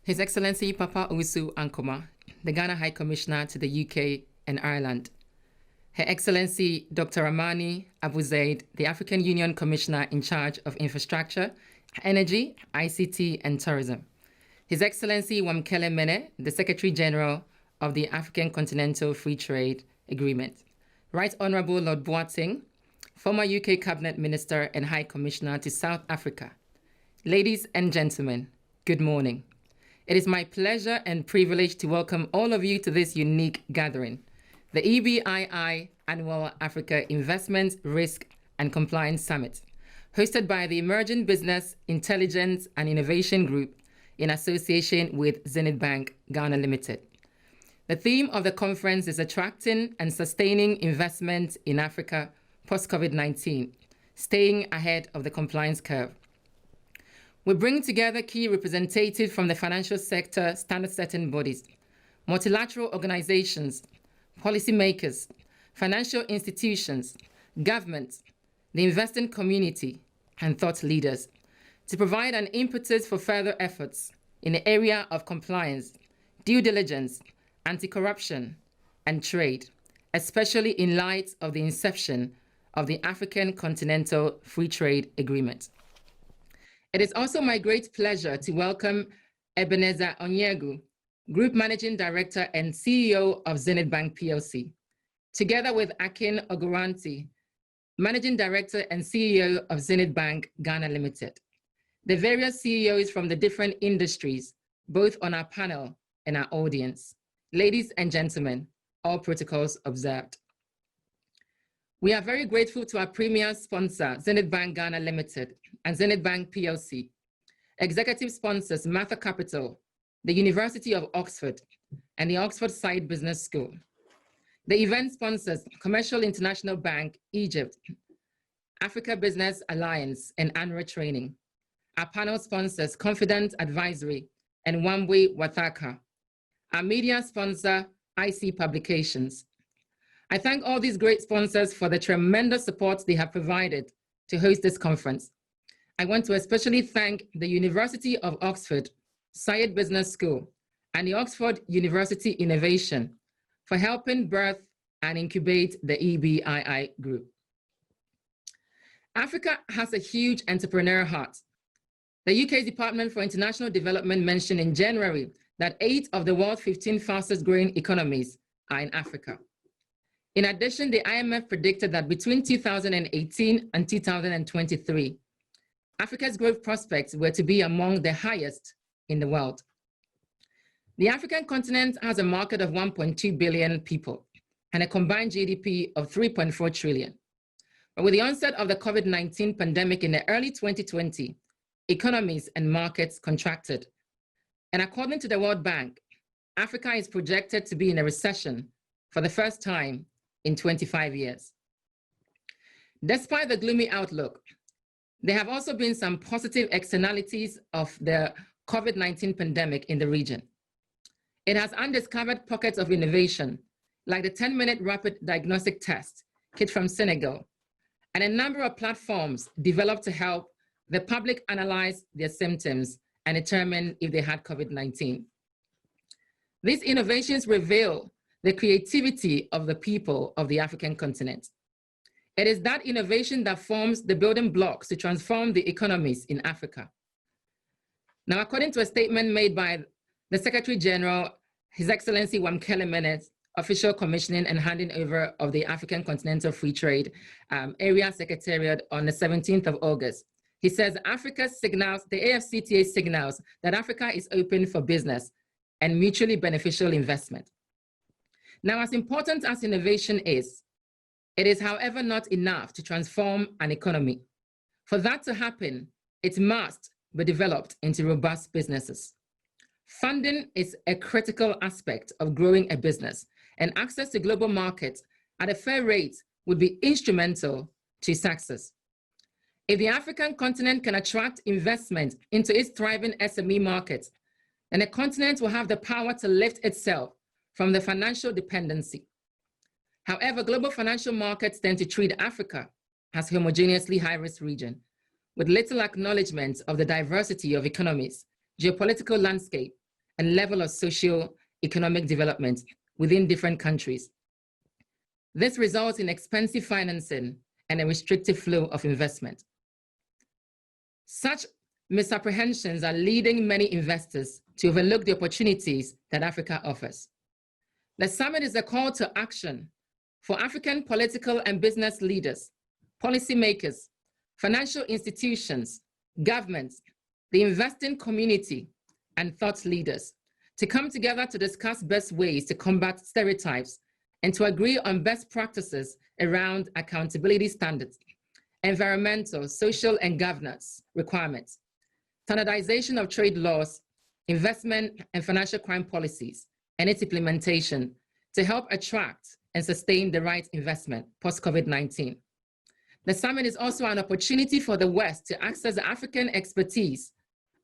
His Excellency Papa Owusu Ankoma, the Ghana High Commissioner to the UK and Ireland. Her Excellency Dr Ramani, Abou-Zeid, the African Union Commissioner in charge of Infrastructure, Energy, ICT and Tourism. His Excellency Wamkele Mene, the Secretary General of the African Continental Free Trade Agreement. Right Honourable Lord Boateng, former UK Cabinet Minister and High Commissioner to South Africa. Ladies and gentlemen, good morning. It is my pleasure and privilege to welcome all of you to this unique gathering, the EBII Annual Africa Investment, Risk and Compliance Summit, hosted by the Emerging Business, Intelligence and Innovation Group in association with Zenith Bank Ghana Limited. The theme of the conference is attracting and sustaining investment in Africa post-COVID-19, staying ahead of the compliance curve. We bring together key representatives from the financial sector, standard-setting bodies, multilateral organizations, policymakers, financial institutions, governments, the investing community, and thought leaders to provide an impetus for further efforts in the area of compliance, due diligence, anti-corruption, and trade, especially in light of the inception of the African Continental Free Trade Agreement. It is also my great pleasure to welcome Ebenezer Onyeagwu, Group Managing Director and CEO of Zenith Bank PLC, together with Akin Oguranti, Managing Director and CEO of Zenith Bank Ghana Limited. The various CEOs from the different industries, both on our panel and our audience. Ladies and gentlemen, all protocols observed. We are very grateful to our premier sponsor, Zenith Bank Ghana Limited and Zenith Bank PLC, executive sponsors Mather Capital, the University of Oxford, and the Oxford Side Business School. The event sponsors Commercial International Bank, Egypt, Africa Business Alliance, and ANRA Training. Our panel sponsors Confident Advisory and Wamwe Wathaka. Our media sponsor, IC Publications. I thank all these great sponsors for the tremendous support they have provided to host this conference. I want to especially thank the University of Oxford, Side Business School, and the Oxford University Innovation for helping birth and incubate the EBII group. Africa has a huge entrepreneur heart. The UK's Department for International Development mentioned in January that 8 of the world's 15 fastest growing economies are in Africa. In addition, the IMF predicted that between 2018 and 2023, Africa's growth prospects were to be among the highest in the world. The African continent has a market of 1.2 billion people and a combined GDP of 3.4 trillion. But with the onset of the COVID-19 pandemic in the early 2020, economies and markets contracted. And according to the World Bank, Africa is projected to be in a recession for the first time in 25 years. Despite the gloomy outlook, there have also been some positive externalities of the COVID-19 pandemic in the region. It has undiscovered pockets of innovation, like the 10-minute rapid diagnostic test kit from Senegal, and a number of platforms developed to help the public analyze their symptoms and determine if they had COVID-19. These innovations reveal the creativity of the people of the African continent. It is that innovation that forms the building blocks to transform the economies in Africa. Now, according to a statement made by the Secretary General, His Excellency Wamkele Mene's official commissioning and handing over of the African Continental Free Trade Area Secretariat on the 17th of August, he says Africa signals, the AfCFTA signals that Africa is open for business and mutually beneficial investment. Now, as important as innovation is, it is, however, not enough to transform an economy. For that to happen, it must be developed into robust businesses. Funding is a critical aspect of growing a business, and access to global markets at a fair rate would be instrumental to success. If the African continent can attract investment into its thriving SME markets, then the continent will have the power to lift itself from the financial dependency. However, global financial markets tend to treat Africa as a homogeneously high-risk region, with little acknowledgement of the diversity of economies, geopolitical landscape, and level of socio-economic development within different countries. This results in expensive financing and a restrictive flow of investment. Such misapprehensions are leading many investors to overlook the opportunities that Africa offers. The summit is a call to action for African political and business leaders, policymakers, financial institutions, governments, the investing community, and thought leaders to come together to discuss best ways to combat stereotypes and to agree on best practices around accountability standards, environmental, social, and governance requirements, standardization of trade laws, investment and financial crime policies, and its implementation to help attract and sustain the right investment post-COVID-19. The summit is also an opportunity for the West to access African expertise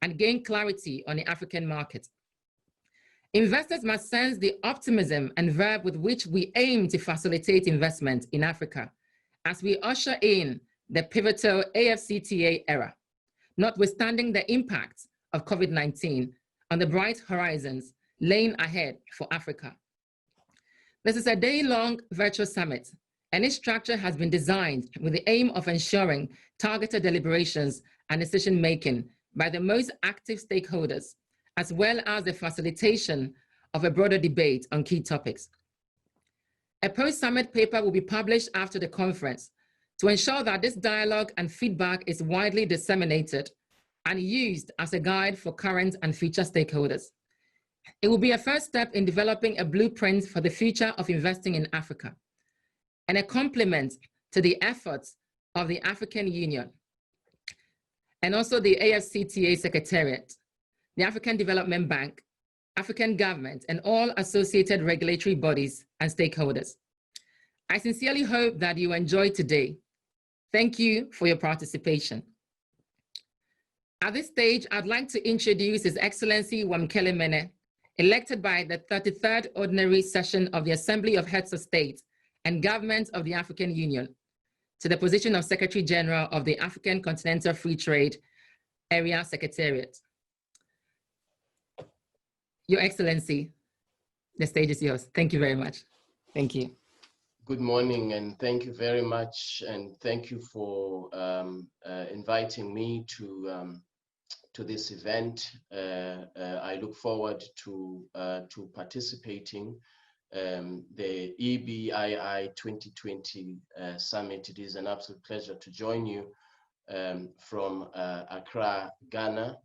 and gain clarity on the African market. Investors must sense the optimism and verve with which we aim to facilitate investment in Africa as we usher in the pivotal AfCFTA era, notwithstanding the impact of COVID-19 on the bright horizons laying ahead for Africa. This is a day-long virtual summit, and its structure has been designed with the aim of ensuring targeted deliberations and decision-making by the most active stakeholders, as well as the facilitation of a broader debate on key topics. A post-summit paper will be published after the conference to ensure that this dialogue and feedback is widely disseminated and used as a guide for current and future stakeholders. It will be a first step in developing a blueprint for the future of investing in Africa and a complement to the efforts of the African Union and also the AfCFTA Secretariat, the African Development Bank, African government, and all associated regulatory bodies and stakeholders. I sincerely hope that you enjoyed today. Thank you for your participation. At this stage, I'd like to introduce His Excellency Wamkele Mene, elected by the 33rd Ordinary Session of the Assembly of Heads of State and Governments of the African Union, to the position of Secretary General of the African Continental Free Trade Area Secretariat. Your Excellency, the stage is yours. Thank you very much. Thank you. Good morning, and thank you very much, and thank you for inviting me to this event. I look forward to participating the EBII 2020 summit. It is an absolute pleasure to join you from Accra, Ghana.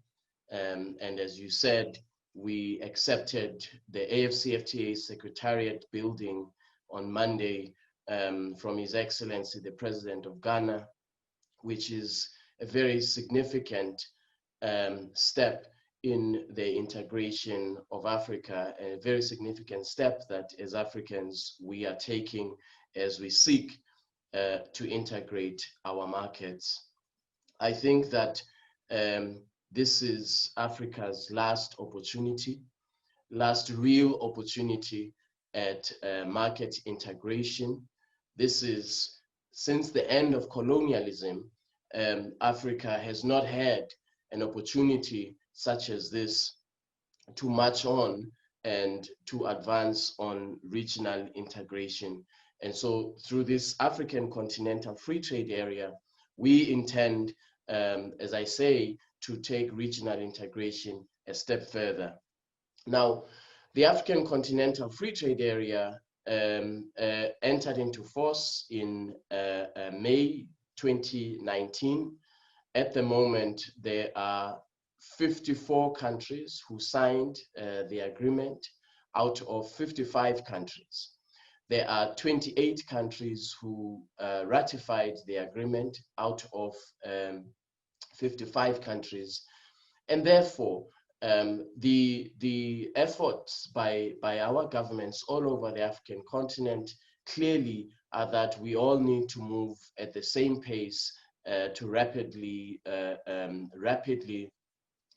And as you said, we accepted the AfCFTA Secretariat building on Monday from His Excellency, the President of Ghana, which is a very significant step in the integration of Africa, a very significant step that as Africans we are taking as we seek to integrate our markets. I think that this is Africa's last opportunity, last real opportunity at market integration. This is, since the end of colonialism, Africa has not had an opportunity such as this to march on and to advance on regional integration. And so through this African Continental Free Trade Area, we intend, as I say, to take regional integration a step further. Now, the African Continental Free Trade Area entered into force in May 2019. At the moment, there are 54 countries who signed the agreement out of 55 countries. There are 28 countries who ratified the agreement out of 55 countries. And therefore, the efforts by our governments all over the African continent clearly are that we all need to move at the same pace to rapidly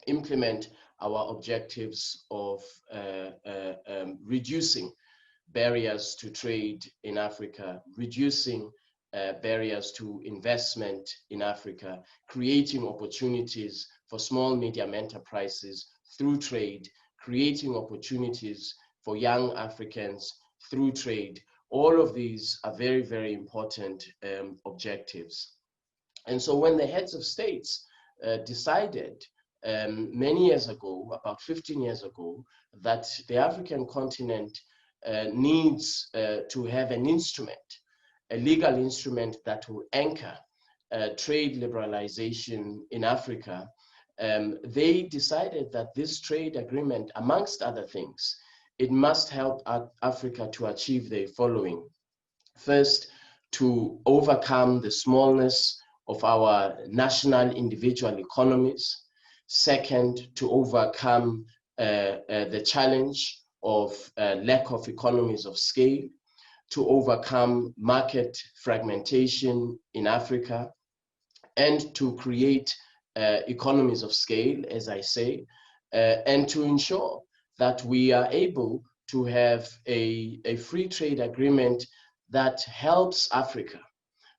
implement our objectives of reducing barriers to trade in Africa, reducing barriers to investment in Africa, creating opportunities for small medium enterprises through trade, creating opportunities for young Africans through trade. All of these are very, very important objectives. And so when the heads of states decided many years ago, about 15 years ago, that the African continent needs to have an instrument, a legal instrument that will anchor trade liberalization in Africa, they decided that this trade agreement, amongst other things, it must help Africa to achieve the following. First, to overcome the smallness of our national individual economies. Second, to overcome the challenge of lack of economies of scale, to overcome market fragmentation in Africa, and to create economies of scale, as I say, and to ensure that we are able to have a free trade agreement that helps Africa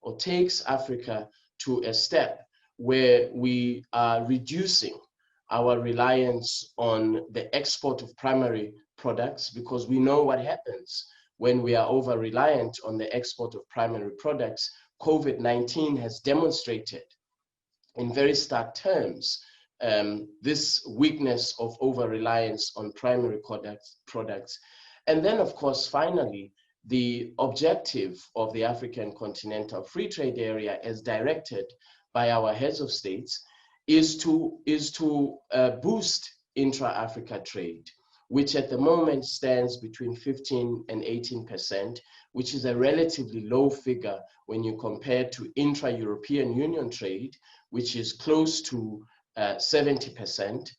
or takes Africa to a step where we are reducing our reliance on the export of primary products, because we know what happens when we are over-reliant on the export of primary products. COVID-19 has demonstrated in very stark terms this weakness of over-reliance on primary products. And then, of course, finally, the objective of the African Continental Free Trade Area, as directed by our heads of states, is to boost intra-Africa trade, which at the moment stands between 15 and 18%, which is a relatively low figure when you compare to intra-European Union trade, which is close to 70%,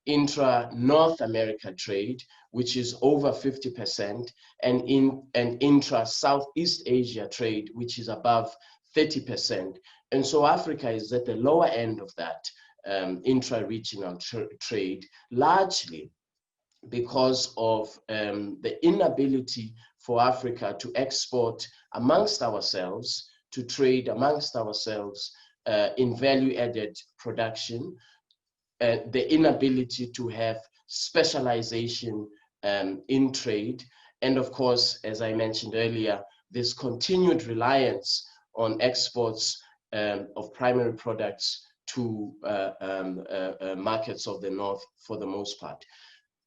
intra-North America trade, which is over 50%, and intra-Southeast Asia trade, which is above 30%. And so Africa is at the lower end of that intra-regional trade, largely because of the inability for Africa to export amongst ourselves, to trade amongst ourselves in value-added production, the inability to have specialization in trade, and of course, as I mentioned earlier, this continued reliance on exports of primary products to markets of the North for the most part.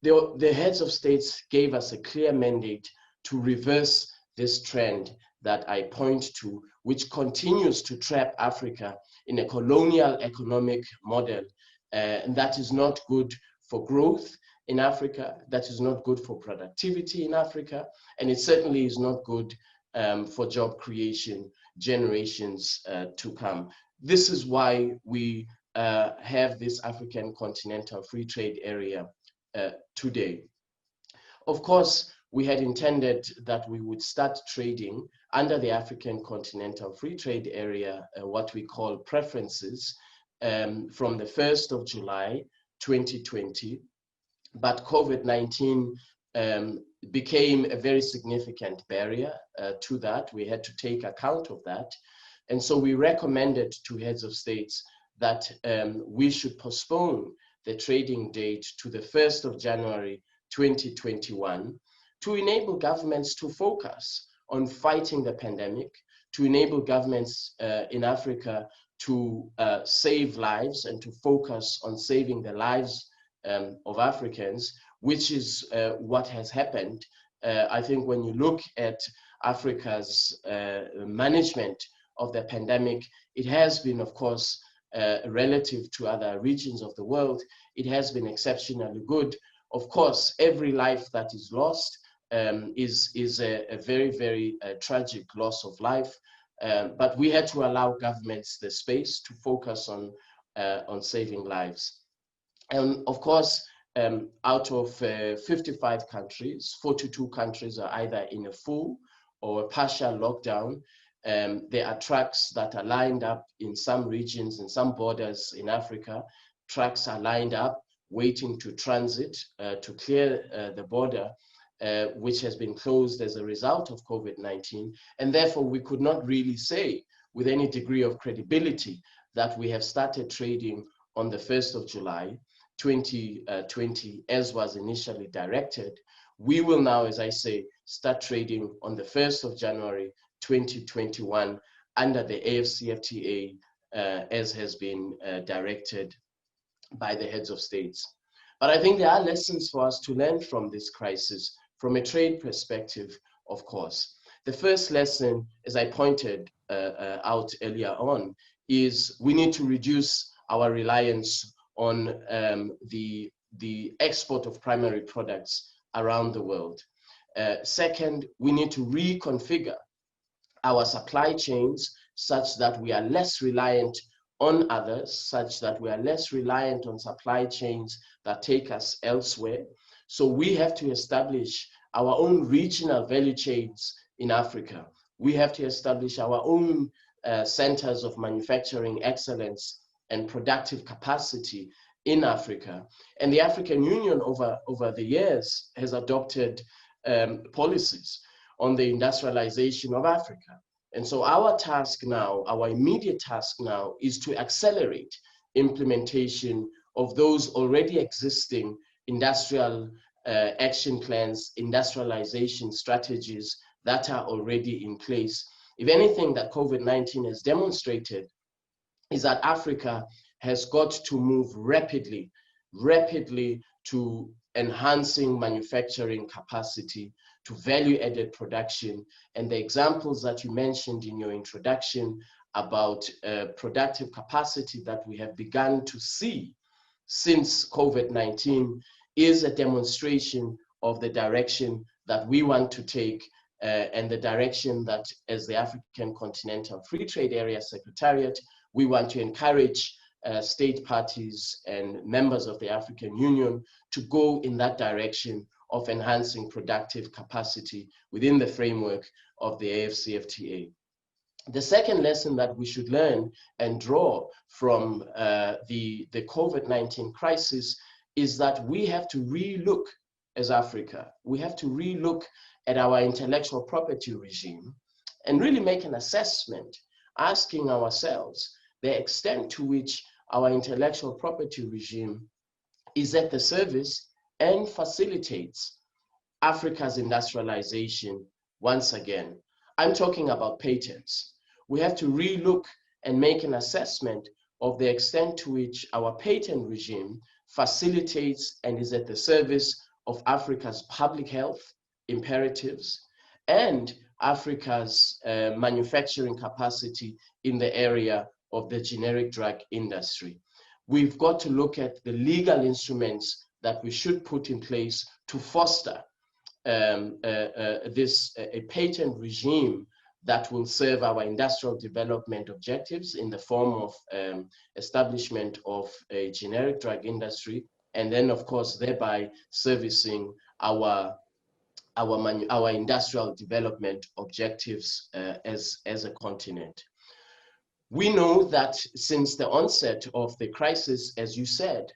The heads of states gave us a clear mandate to reverse this trend that I point to, which continues to trap Africa in a colonial economic model, and that is not good for growth in Africa, that is not good for productivity in Africa, and it certainly is not good for job creation generations to come. This is why we have this African Continental Free Trade Area today. Of course, we had intended that we would start trading under the African Continental Free Trade Area, what we call preferences, from the 1st of July 2020, but COVID-19 became a very significant barrier to that. We had to take account of that. And so we recommended to heads of states that we should postpone the trading date to the 1st of January 2021 to enable governments to focus on fighting the pandemic, to enable governments in Africa to save lives and to focus on saving the lives of Africans, which is what has happened. I think when you look at Africa's management of the pandemic, it has been, of course, relative to other regions of the world, it has been exceptionally good. Of course, every life that is lost is a very, very tragic loss of life. But we had to allow governments the space to focus on saving lives. And of course, out of 55 countries, 42 countries are either in a full or a partial lockdown. There are trucks that are lined up in some regions and some borders in Africa. Trucks are lined up waiting to transit to clear the border, which has been closed as a result of COVID-19. And therefore, we could not really say with any degree of credibility that we have started trading on the 1st of July. 2020, as was initially directed, we will now, as I say, start trading on the 1st of January 2021 under the AfCFTA, as has been directed by the heads of states. But I think there are lessons for us to learn from this crisis, from a trade perspective, of course. The first lesson, as I pointed out earlier on, is we need to reduce our reliance on the export of primary products around the world. Second, we need to reconfigure our supply chains such that we are less reliant on others, such that we are less reliant on supply chains that take us elsewhere. So we have to establish our own regional value chains in Africa. We have to establish our own centers of manufacturing excellence and productive capacity in Africa. And the African Union over the years has adopted policies on the industrialization of Africa. And so our task now, our immediate task now, is to accelerate implementation of those already existing industrial action plans, industrialization strategies that are already in place. If anything that COVID-19 has demonstrated is that Africa has got to move rapidly to enhancing manufacturing capacity, to value-added production. And the examples that you mentioned in your introduction about productive capacity that we have begun to see since COVID-19 is a demonstration of the direction that we want to take and the direction that, as the African Continental Free Trade Area Secretariat, we want to encourage state parties and members of the African Union to go in that direction of enhancing productive capacity within the framework of the AfCFTA. The second lesson that we should learn and draw from the COVID-19 crisis is that we have to relook as Africa. We have to relook at our intellectual property regime and really make an assessment, asking ourselves the extent to which our intellectual property regime is at the service and facilitates Africa's industrialization once again. I'm talking about patents. We have to relook and make an assessment of the extent to which our patent regime facilitates and is at the service of Africa's public health imperatives and Africa's manufacturing capacity in the area of the generic drug industry. We've got to look at the legal instruments that we should put in place to foster a patent regime that will serve our industrial development objectives in the form of establishment of a generic drug industry, and then of course thereby servicing our industrial development objectives as a continent. We know that since the onset of the crisis, as you said,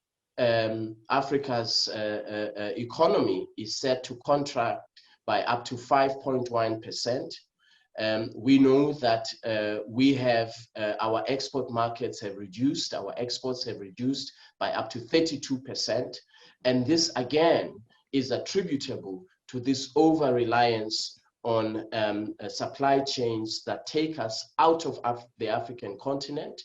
Africa's economy is set to contract by up to 5.1%. We know that we have our export markets have reduced, our exports have reduced by up to 32%. And this again is attributable to this over-reliance on supply chains that take us out of the African continent,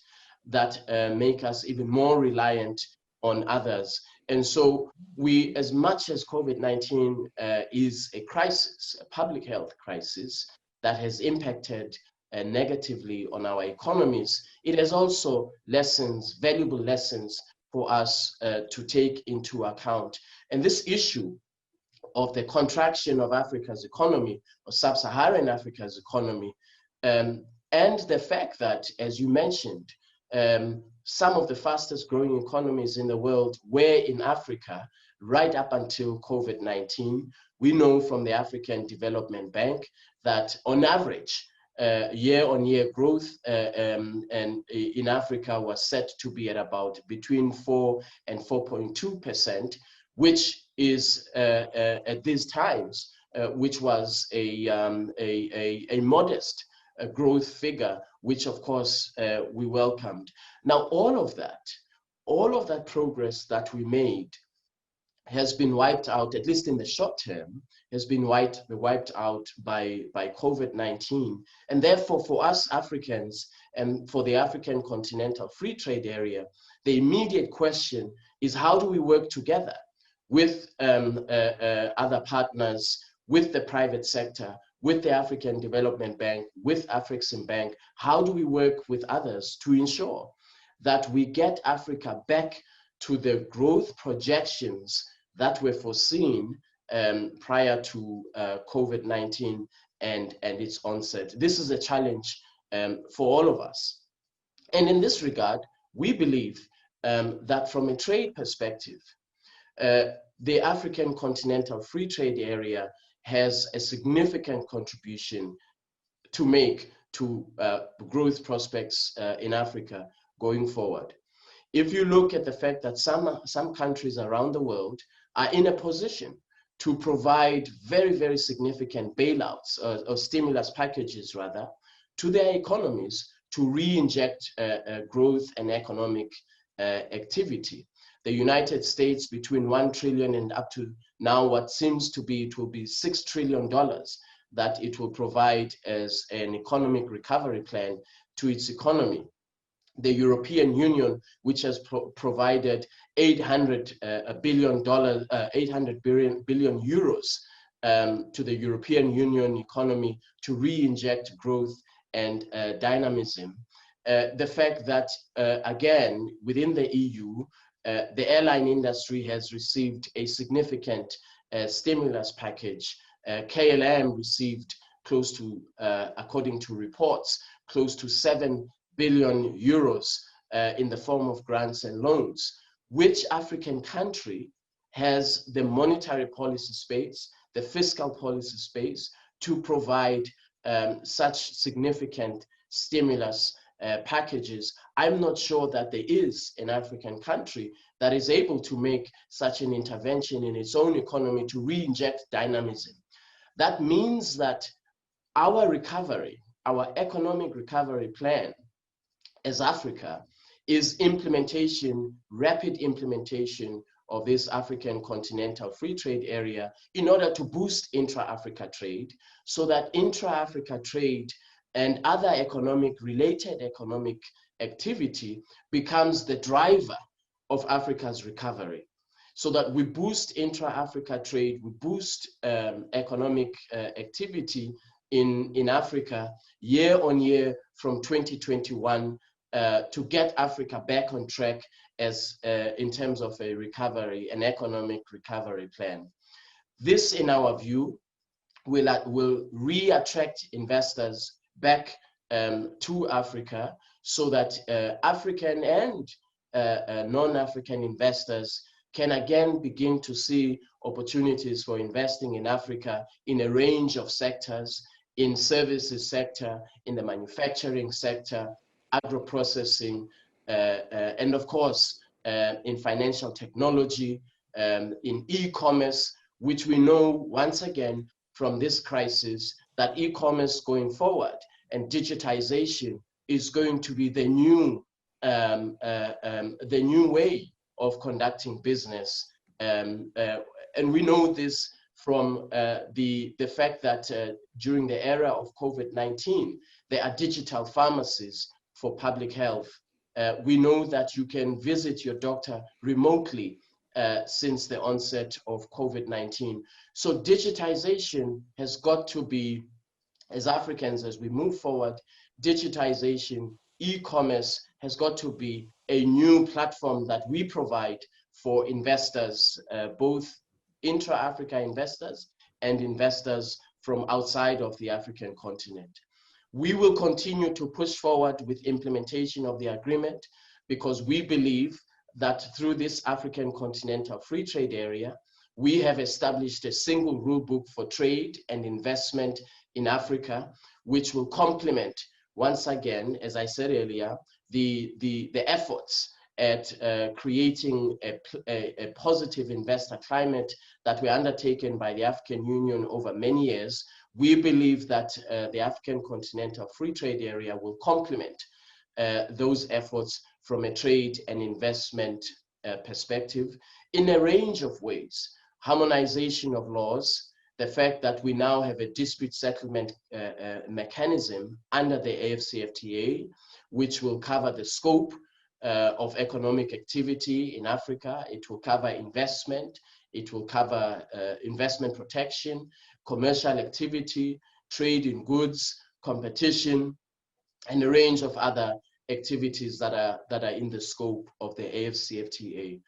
that make us even more reliant on others. And so we, as much as COVID-19 is a crisis, a public health crisis that has impacted negatively on our economies, it has also lessons, valuable lessons for us to take into account. And this issue of the contraction of Africa's economy, or sub-Saharan Africa's economy, and the fact that, as you mentioned, some of the fastest growing economies in the world were in Africa right up until COVID-19. We know from the African Development Bank that on average, year-on-year growth and in Africa was set to be at about between 4 and 4.2%, which is at these times, which was a modest growth figure, which of course we welcomed. Now, all of all of that progress that we made has been wiped out, at least in the short term, has been wiped out by COVID-19. And therefore, for us Africans and for the African Continental Free Trade Area, the immediate question is, how do we work together with other partners, with the private sector, with the African Development Bank, with Afreximbank? How do we work with others to ensure that we get Africa back to the growth projections that were foreseen prior to COVID-19 and its onset? This is a challenge for all of us. And in this regard, we believe that from a trade perspective, the African Continental Free Trade Area has a significant contribution to make to growth prospects in Africa going forward. If you look at the fact that some countries around the world are in a position to provide very, very significant bailouts or stimulus packages, rather, to their economies to re-inject growth and economic activity. The United States, between 1 trillion and up to now what seems to be, it will be $6 trillion that it will provide as an economic recovery plan to its economy. The European Union, which has provided 800 billion euros to the European Union economy to re-inject growth and dynamism. The fact that, again, within the EU, the airline industry has received a significant stimulus package. KLM received close to, according to reports, close to 7 billion euros in the form of grants and loans. Which African country has the monetary policy space, the fiscal policy space to provide such significant stimulus packages? I'm not sure that there is an African country that is able to make such an intervention in its own economy to re-inject dynamism. That means that our recovery, our economic recovery plan as Africa is implementation, rapid implementation of this African Continental Free Trade Area in order to boost intra-Africa trade, so that intra-Africa trade and other related economic activity becomes the driver of Africa's recovery, so that we boost intra-Africa trade, we boost economic activity in Africa year on year from 2021 to get Africa back on track as in terms of a recovery, an economic recovery plan. This, in our view, will re-attract investors back to Africa, so that African and non-African investors can again begin to see opportunities for investing in Africa in a range of sectors, in services sector, in the manufacturing sector, agro-processing, and of course, in financial technology, in e-commerce, which we know once again from this crisis that e-commerce going forward and digitization is going to be the new way of conducting business. And we know this from the fact that during the era of COVID-19, there are digital pharmacies for public health. We know that you can visit your doctor remotely since the onset of COVID-19. So digitization has got to be, as Africans, as we move forward, digitization, e-commerce has got to be a new platform that we provide for investors, both intra-Africa investors and investors from outside of the African continent. We will continue to push forward with implementation of the agreement, because we believe that through this African Continental Free Trade Area, we have established a single rule book for trade and investment in Africa, which will complement, once again, as I said earlier, the efforts at creating a positive investor climate that were undertaken by the African Union over many years. We believe that the African Continental Free Trade Area will complement those efforts from a trade and investment perspective in a range of ways. Harmonization of laws, the fact that we now have a dispute settlement mechanism under the AfCFTA, which will cover the scope of economic activity in Africa. It will cover investment, it will cover investment protection, commercial activity, trade in goods, competition, and a range of other activities that are in the scope of the AfCFTA.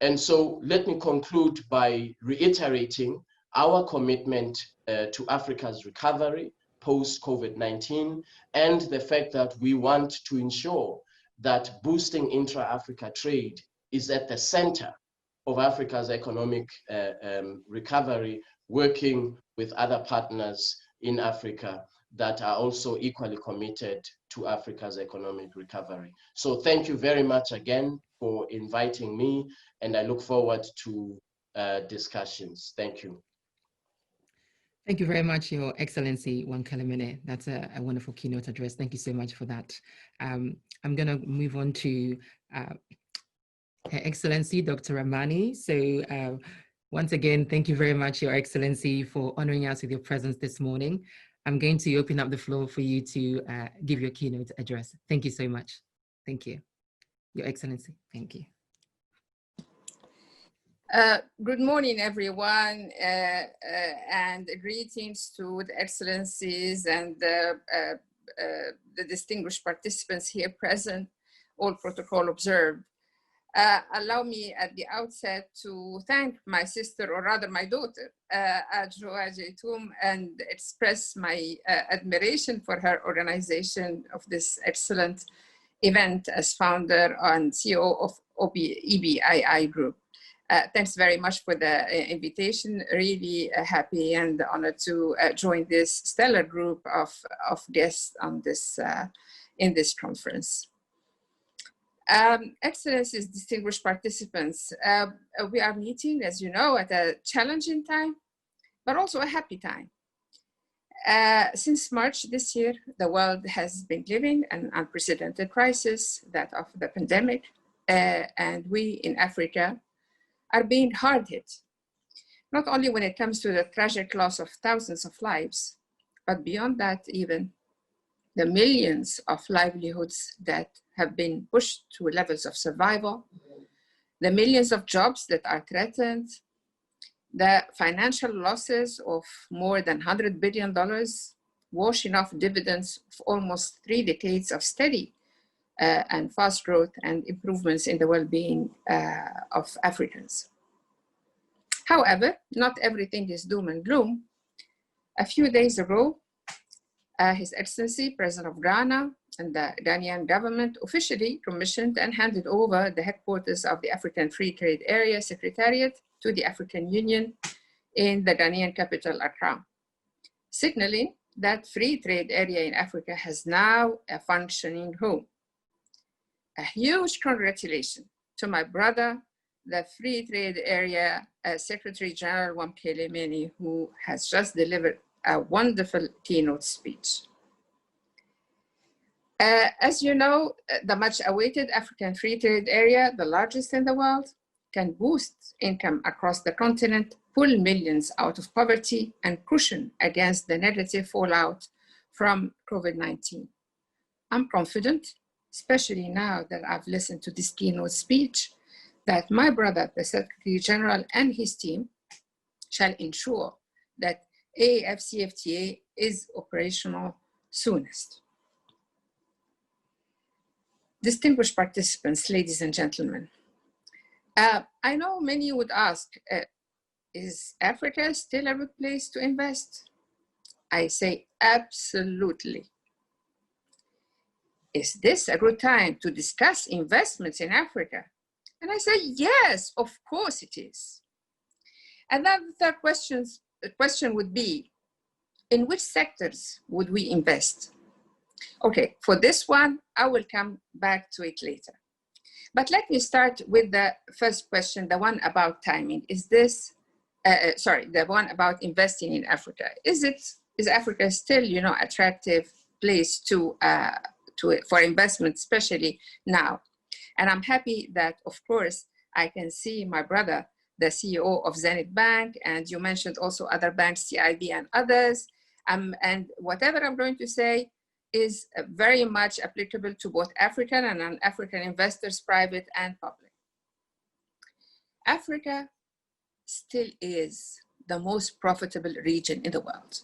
And so let me conclude by reiterating our commitment to Africa's recovery post-COVID-19, and the fact that we want to ensure that boosting intra-Africa trade is at the center of Africa's economic recovery, working with other partners in Africa that are also equally committed to Africa's economic recovery. So thank you very much again for inviting me, and I look forward to discussions. Thank you. Thank you very much, Your Excellency Wamkele Mene. That's a wonderful keynote address. Thank you so much for that. I'm going to move on to Her Excellency Dr. Ramani. So once again, thank you very much, Your Excellency, for honoring us with your presence this morning. I'm going to open up the floor for you to give your keynote address. Thank you so much. Thank you, Your Excellency. Thank you. Good morning, everyone, and greetings to the excellencies and the distinguished participants here present, all protocol observed. Allow me at the outset to thank my sister, or rather my daughter, Adjoa, Adjei-Twum, and express my admiration for her organization of this excellent event as founder and CEO of EBII Group. Thanks very much for the invitation. Really happy and honored to join this stellar group of guests on this in this conference. Excellencies, distinguished participants, we are meeting, as you know, at a challenging time, but also a happy time. Since March this year, the world has been living an unprecedented crisis, that of the pandemic, and we in Africa are being hard hit, not only when it comes to the tragic loss of thousands of lives, but beyond that even, the millions of livelihoods that have been pushed to levels of survival, the millions of jobs that are threatened, the financial losses of more than $100 billion, washing off dividends of almost 3 decades of steady and fast growth and improvements in the well-being of Africans. However, not everything is doom and gloom. A few days ago, His Excellency, President of Ghana, and the Ghanaian government officially commissioned and handed over the headquarters of the African Free Trade Area Secretariat to the African Union in the Ghanaian capital, Accra, signaling that free trade area in Africa has now a functioning home. A huge congratulations to my brother, the Free Trade Area Secretary General Wamkele Mene, who has just delivered a wonderful keynote speech. As you know, the much awaited African Free Trade Area, the largest in the world, can boost income across the continent, pull millions out of poverty, and cushion against the negative fallout from COVID-19. I'm confident, especially now that I've listened to this keynote speech, that my brother, the Secretary General, and his team shall ensure that AfCFTA is operational soonest. Distinguished participants, ladies and gentlemen, I know many would ask, is Africa still a good place to invest? I say absolutely. Is this a good time to discuss investments in Africa? And I say, yes, of course it is. And then the third question would be, in which sectors would we invest? Okay, for this one, I will come back to it later. But let me start with the first question, the one about timing. Is this, the one about investing in Africa. Is Africa still, attractive place to for investment, especially now. And I'm happy that, of course, I can see my brother, the CEO of Zenith Bank, and you mentioned also other banks, CIB and others. And whatever I'm going to say is very much applicable to both African and non-African investors, private and public. Africa still is the most profitable region in the world.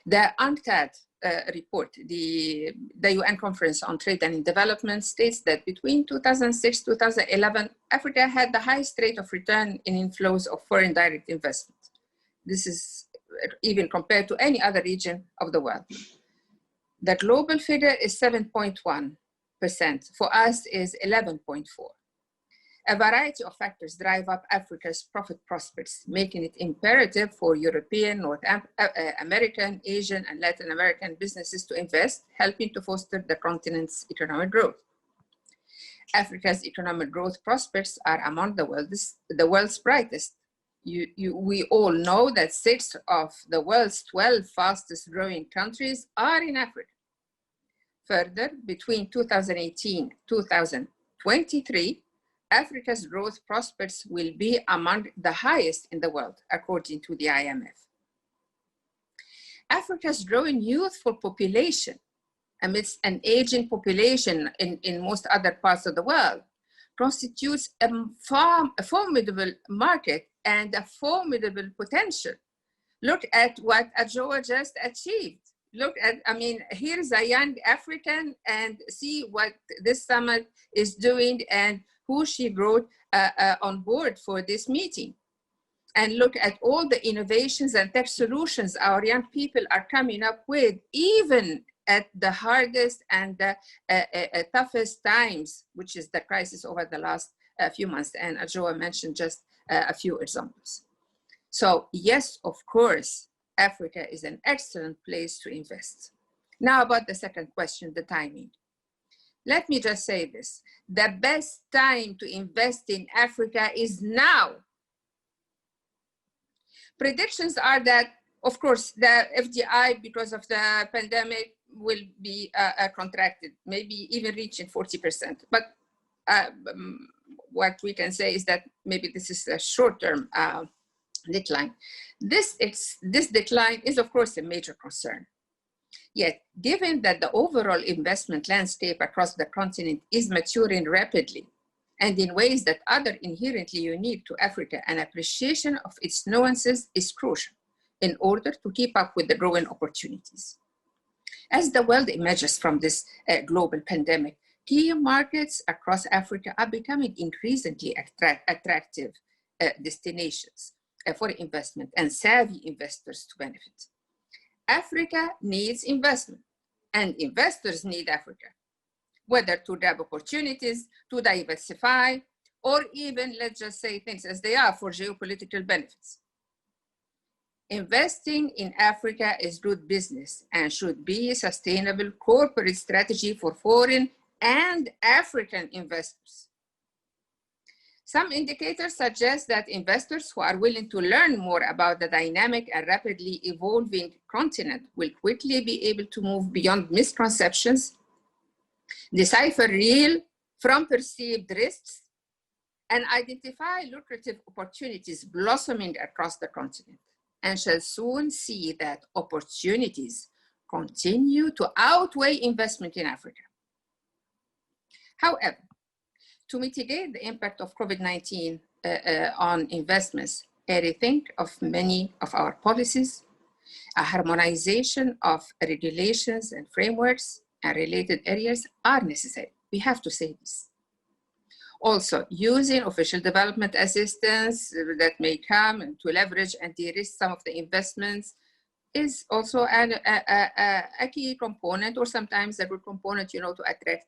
The UNCTAD report, the UN Conference on Trade and Development, states that between 2006 to 2011, Africa had the highest rate of return in inflows of foreign direct investment. This is even compared to any other region of the world. The global figure is 7.1%. For us is 11.4%. A variety of factors drive up Africa's profit prospects, making it imperative for European, North American, Asian, and Latin American businesses to invest, helping to foster the continent's economic growth. Africa's economic growth prospects are among the world's brightest. We all know that 6 of the world's 12 fastest growing countries are in Africa. Further, between 2018 and 2023, Africa's growth prospects will be among the highest in the world, according to the IMF. Africa's growing youthful population, amidst an aging population in most other parts of the world, constitutes a formidable market and a formidable potential. Look at what Adjoa just achieved. Look at, here's a young African, and see what this summit is doing and who she brought on board for this meeting. And look at all the innovations and tech solutions our young people are coming up with, even at the hardest and the toughest times, which is the crisis over the last few months. And Adjoa mentioned just a few examples. So yes, of course, Africa is an excellent place to invest. Now about the second question, the timing. Let me just say this. The best time to invest in Africa is now. Predictions are that, of course, the FDI, because of the pandemic, will be contracted, maybe even reaching 40%. But what we can say is that maybe this is a short-term decline. This decline is, of course, a major concern. Yet, given that the overall investment landscape across the continent is maturing rapidly and in ways that are inherently unique to Africa, an appreciation of its nuances is crucial in order to keep up with the growing opportunities. As the world emerges from this global pandemic, key markets across Africa are becoming increasingly attractive destinations for investment and savvy investors to benefit. Africa needs investment, and investors need Africa, whether to grab opportunities, to diversify, or even, let's just say things as they are, for geopolitical benefits. Investing in Africa is good business and should be a sustainable corporate strategy for foreign and African investors. Some indicators suggest that investors who are willing to learn more about the dynamic and rapidly evolving continent will quickly be able to move beyond misconceptions, decipher real from perceived risks, and identify lucrative opportunities blossoming across the continent, and shall soon see that opportunities continue to outweigh investment in Africa. However, to mitigate the impact of COVID-19 on investments, a rethink of many of our policies, a harmonization of regulations and frameworks and related areas are necessary. We have to say this. Also, using official development assistance that may come and to leverage and de-risk some of the investments is also a key component, or sometimes a good component, to attract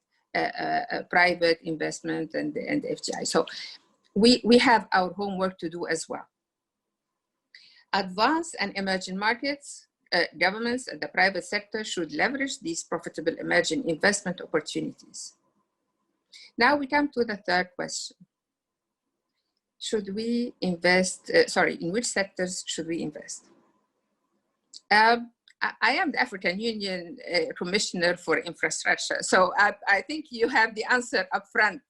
private investment and FDI. So we have our homework to do as well. Advanced and emerging markets, governments and the private sector should leverage these profitable emerging investment opportunities. Now we come to the third question. Should we invest, in which sectors should we invest? I am the African Union Commissioner for Infrastructure. So I think you have the answer up front.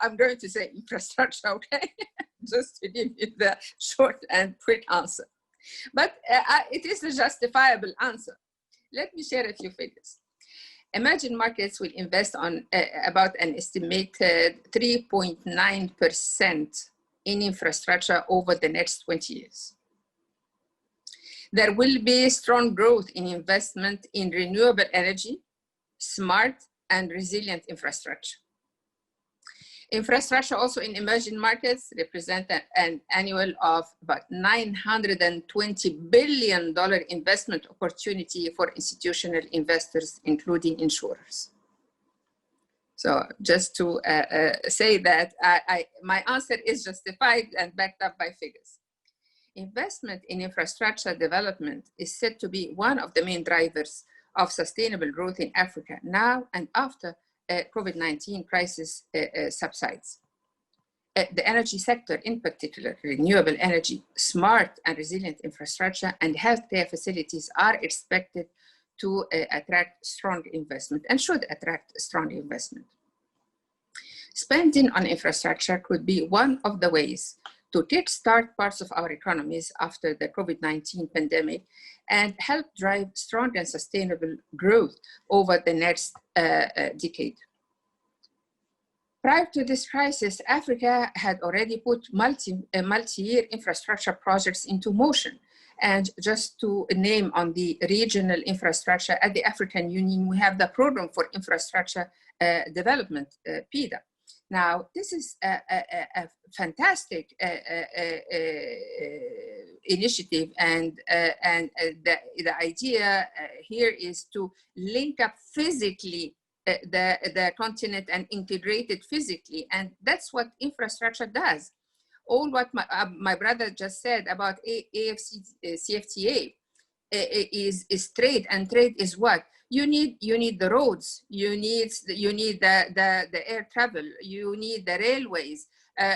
I'm going to say infrastructure, okay? Just to give you the short and quick answer. But it is a justifiable answer. Let me share a few figures. Emerging markets will invest on about an estimated 3.9% in infrastructure over the next 20 years. There will be strong growth in investment in renewable energy, smart and resilient infrastructure. Infrastructure also in emerging markets represent an annual of about $920 billion investment opportunity for institutional investors, including insurers. So just to say that my answer is justified and backed up by figures. Investment in infrastructure development is said to be one of the main drivers of sustainable growth in Africa now and after COVID-19 crisis subsides. The energy sector in particular, renewable energy, smart and resilient infrastructure, and healthcare facilities are expected to attract strong investment and should attract strong investment. Spending on infrastructure could be one of the ways to kickstart parts of our economies after the COVID-19 pandemic and help drive strong and sustainable growth over the next decade. Prior to this crisis, Africa had already put multi-year infrastructure projects into motion. And just to name on the regional infrastructure at the African Union, we have the Program for Infrastructure Development, PIDA. Now, this is a fantastic initiative, and the idea here is to link up physically the continent and integrate it physically, and that's what infrastructure does. All what my brother just said about AfCFTA is trade, and trade is what? You need the roads, you need the air travel, you need the railways,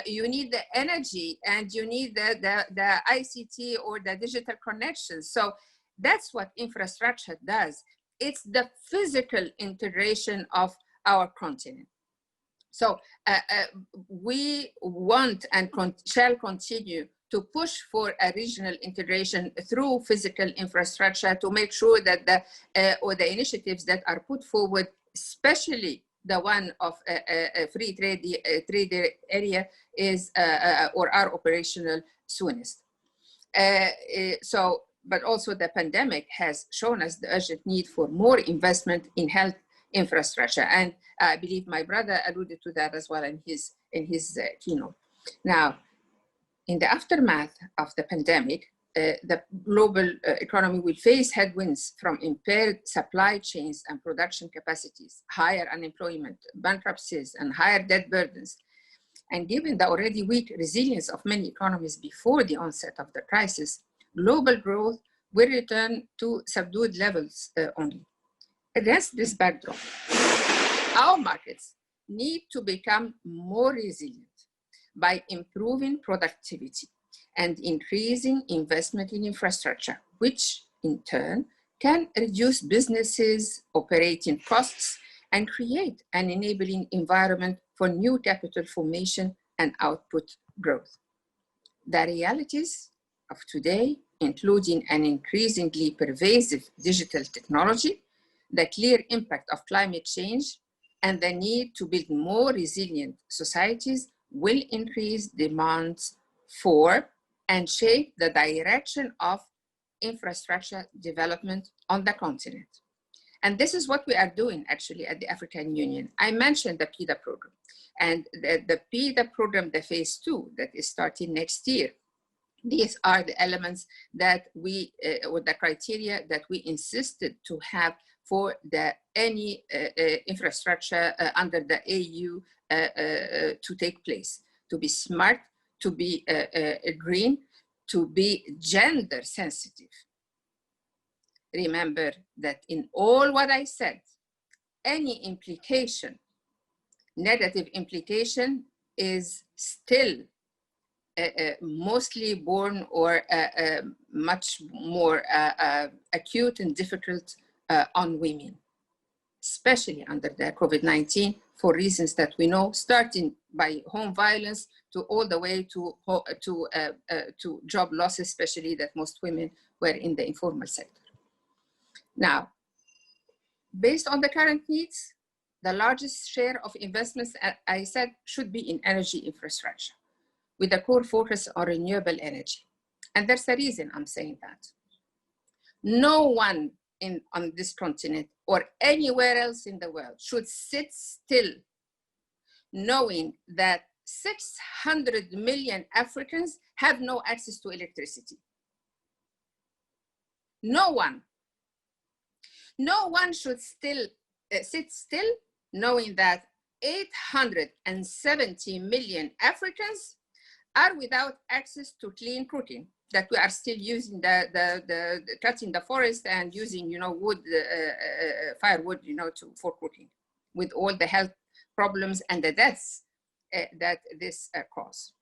you need the energy, and you need the ICT or the digital connections. So that's what infrastructure does. It's the physical integration of our continent. So we want and shall continue to push for a regional integration through physical infrastructure to make sure that the initiatives that are put forward, especially the one of a free trade area, is or are operational soonest. But also the pandemic has shown us the urgent need for more investment in health infrastructure. And I believe my brother alluded to that as well in his keynote. Now, in the aftermath of the pandemic, the global economy will face headwinds from impaired supply chains and production capacities, higher unemployment, bankruptcies, and higher debt burdens. And given the already weak resilience of many economies before the onset of the crisis, global growth will return to subdued levels only. Against this backdrop, our markets need to become more resilient by improving productivity and increasing investment in infrastructure, which in turn can reduce businesses' operating costs and create an enabling environment for new capital formation and output growth. The realities of today, including an increasingly pervasive digital technology, the clear impact of climate change, and the need to build more resilient societies, will increase demands for and shape the direction of infrastructure development on the continent. And this is what we are doing actually at the African Union. I mentioned the PIDA program, and the PIDA program, the phase 2 that is starting next year. These are the elements that we, or the criteria that we insisted to have for any infrastructure under the AU to take place, to be smart, to be green, to be gender sensitive. Remember that in all what I said, any implication, negative implication, is still mostly born or much more acute and difficult on women, especially under the COVID-19, for reasons that we know, starting by home violence to all the way to job loss, especially that most women were in the informal sector. Now, based on the current needs, the largest share of investments, I said, should be in energy infrastructure, with a core focus on renewable energy. And there's a reason I'm saying that. No one on this continent or anywhere else in the world should sit still knowing that 600 million Africans have no access to electricity. No one. No one should still sit still knowing that 870 million Africans are without access to clean cooking, that we are still using the cutting the forest and using, wood, firewood, for cooking, with all the health problems and the deaths that this cause.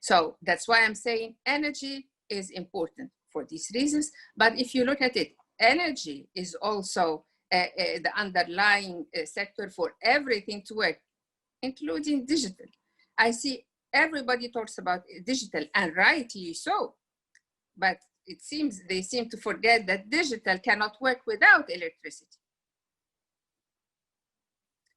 So that's why I'm saying energy is important for these reasons. But if you look at it, energy is also the underlying sector for everything to work, including digital. I see everybody talks about digital, and rightly so, but it seems they seem to forget that digital cannot work without electricity.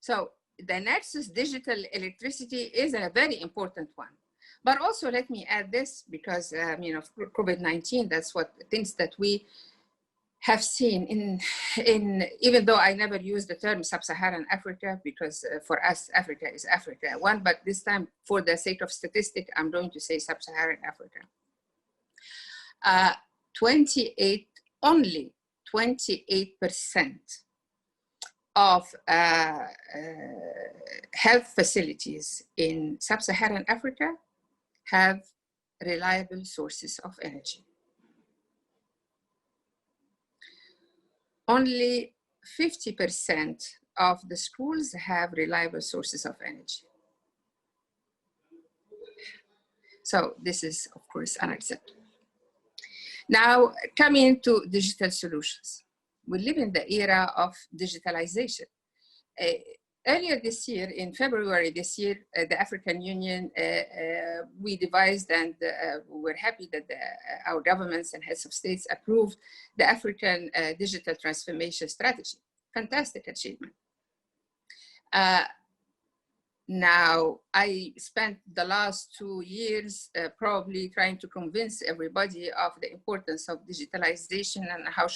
So the nexus digital electricity is a very important one. But also let me add this, because of COVID-19, that's what things that we have seen in even though I never use the term sub-Saharan Africa, because for us, Africa is Africa one, but this time for the sake of statistic, I'm going to say sub-Saharan Africa. Only 28% of health facilities in sub-Saharan Africa have reliable sources of energy. Only 50% of the schools have reliable sources of energy. So this is, of course, unacceptable. Now, coming to digital solutions. We live in the era of digitalization. Earlier this year, in February this year, the African Union, we devised, and we're happy that our governments and heads of states approved the African Digital Transformation Strategy. Fantastic achievement. Now, I spent the last 2 years probably trying to convince everybody of the importance of digitalization and how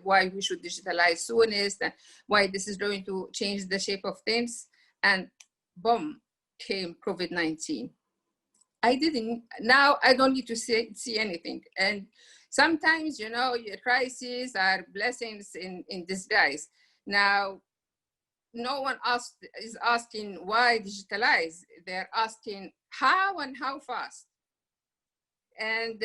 why we should digitalize soonest, and why this is going to change the shape of things. And boom, came COVID-19. Now I don't need to see anything. And sometimes, your crises are blessings in disguise. Now, no one is asking why digitalize. They're asking how and how fast. And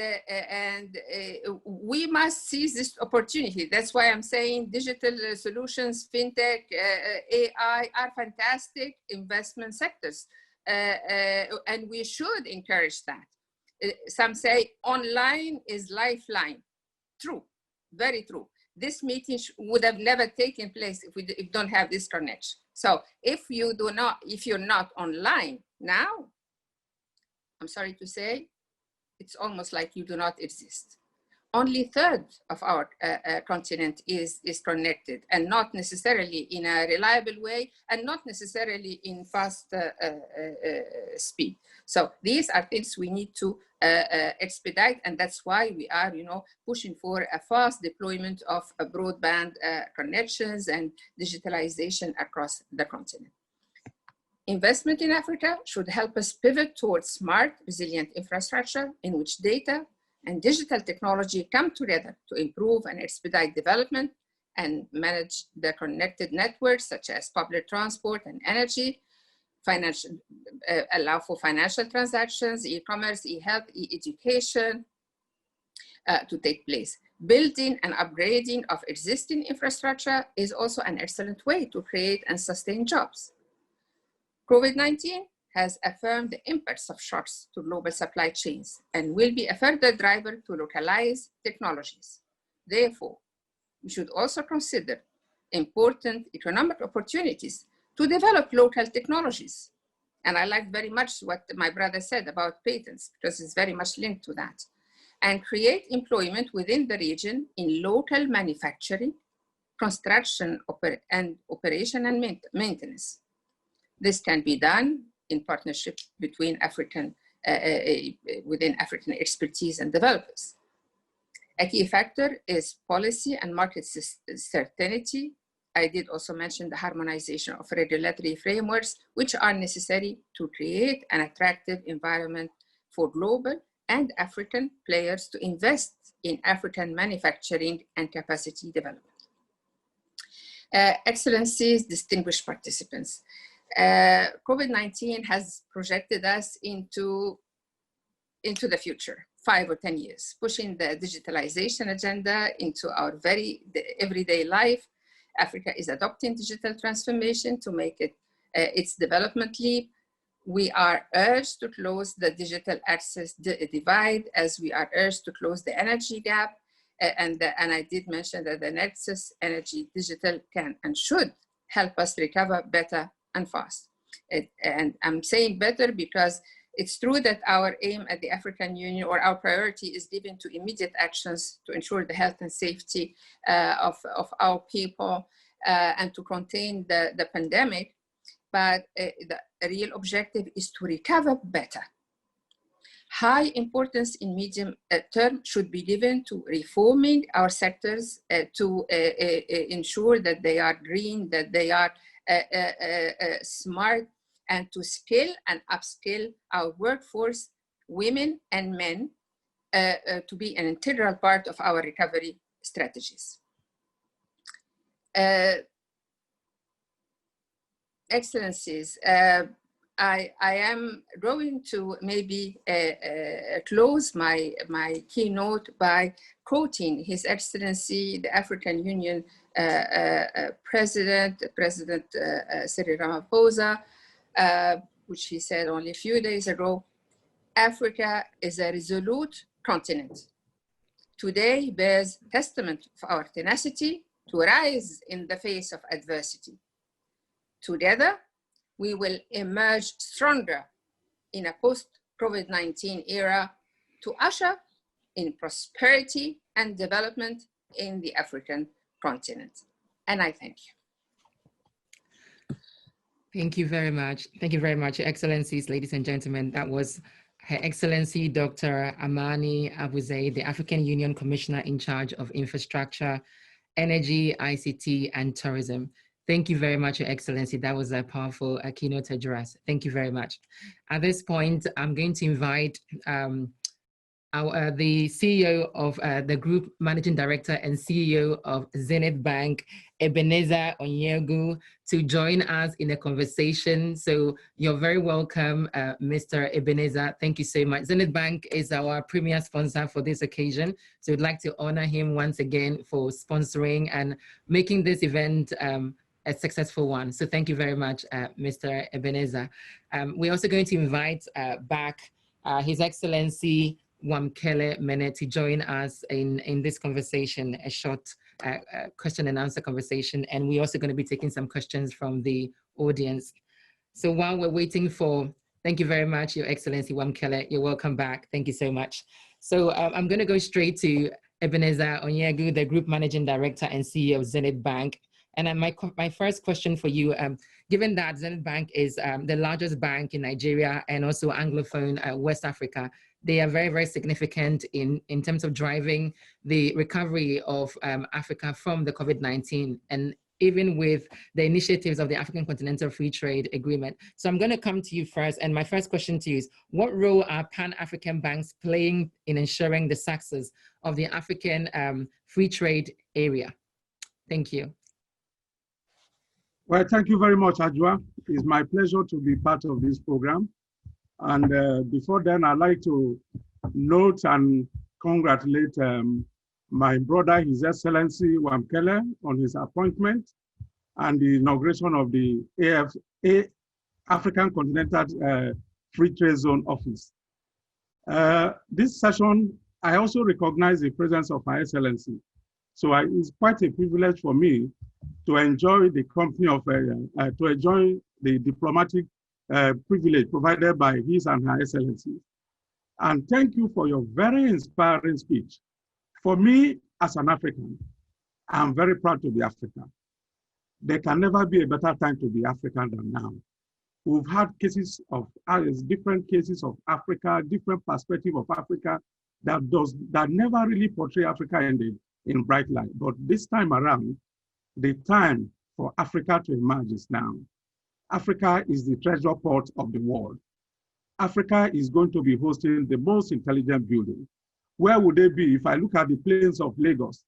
we must seize this opportunity. That's why I'm saying digital solutions, fintech, AI are fantastic investment sectors. And we should encourage that. Some say online is lifeline. True, very true. This meeting would have never taken place if we don't have this connection. So if you're not online now, I'm sorry to say, it's almost like you do not exist. Only a third of our continent is connected, and not necessarily in a reliable way, and not necessarily in fast speed. So these are things we need to expedite, and that's why we are, pushing for a fast deployment of broadband connections and digitalization across the continent. Investment in Africa should help us pivot towards smart, resilient infrastructure in which data and digital technology come together to improve and expedite development and manage the connected networks such as public transport and energy, allow for financial transactions, e-commerce, e-health, e-education to take place. Building and upgrading of existing infrastructure is also an excellent way to create and sustain jobs. COVID-19 has affirmed the impacts of shocks to global supply chains and will be a further driver to localize technologies. Therefore, we should also consider important economic opportunities to develop local technologies. And I like very much what my brother said about patents, because it's very much linked to that. And create employment within the region in local manufacturing, construction, operation and maintenance. This can be done in partnership between within African expertise and developers. A key factor is policy and market certainty. I did also mention the harmonization of regulatory frameworks, which are necessary to create an attractive environment for global and African players to invest in African manufacturing and capacity development. Excellencies, distinguished participants, COVID-19 has projected us into the future, 5 or 10 years, pushing the digitalization agenda into our everyday life. Africa is adopting digital transformation to make it its development leap. We are urged to close the digital access divide, as we are urged to close the energy gap. And I did mention that the Nexus Energy Digital can and should help us recover better and fast. And I'm saying better because it's true that our aim at the African Union, or our priority, is given to immediate actions to ensure the health and safety of our people and to contain the pandemic. But the real objective is to recover better. High importance in medium term should be given to reforming our sectors to ensure that they are green, that they are smart, and to skill and upskill our workforce, women and men, to be an integral part of our recovery strategies. Excellencies, I am going to maybe close my keynote by quoting His Excellency, the African Union President Cyril Ramaphosa, which he said only a few days ago: Africa is a resolute continent. Today bears testament of our tenacity to rise in the face of adversity. Together, we will emerge stronger in a post-COVID-19 era to usher in prosperity and development in the African continent. And I thank you. Thank you very much. Thank you very much, Your Excellencies, ladies and gentlemen. That was Her Excellency Dr. Amani Abou-Zeid, the African Union Commissioner in charge of Infrastructure, Energy, ICT, and Tourism. Thank you very much, Your Excellency. That was a powerful keynote address. Thank you very much. At this point, I'm going to invite the CEO of the Group Managing Director and CEO of Zenith Bank, Ebenezer Onyeagwu, to join us in a conversation. So you're very welcome, Mr. Ebenezer. Thank you so much. Zenith Bank is our premier sponsor for this occasion. So we'd like to honor him once again for sponsoring and making this event a successful one. So thank you very much, Mr. Ebenezer. We're also going to invite back His Excellency Wamkele Mene to join us in this conversation, a short question and answer conversation. And we're also going to be taking some questions from the audience. So while we're waiting thank you very much, Your Excellency Wamkele. You're welcome back. Thank you so much. So I'm going to go straight to Ebenezer Onyeagwu, the Group Managing Director and CEO of Zenith Bank. And my first question for you, given that Zenith Bank is the largest bank in Nigeria and also Anglophone West Africa, they are very, very significant in terms of driving the recovery of Africa from the COVID-19, and even with the initiatives of the African Continental Free Trade Agreement. So I'm going to come to you first. And my first question to you is, what role are Pan-African banks playing in ensuring the success of the African free trade area? Thank you. Well, thank you very much, Adjoa. It's my pleasure to be part of this program. And before then, I'd like to note and congratulate my brother, His Excellency Wamkele, on his appointment and the inauguration of the African Continental Free Trade Zone Office. This session, I also recognize the presence of Her Excellency. So it's quite a privilege for me to enjoy the company of, to enjoy the diplomatic privilege provided by His and Her Excellency. And thank you for your very inspiring speech. For me, as an African, I'm very proud to be African. There can never be a better time to be African than now. We've had cases of different cases of Africa, different perspective of Africa that never really portray Africa in bright light. But this time around, the time for Africa to emerge is now. Africa is the treasure port of the world. Africa is going to be hosting the most intelligent building. Where would they be if I look at the plains of Lagos?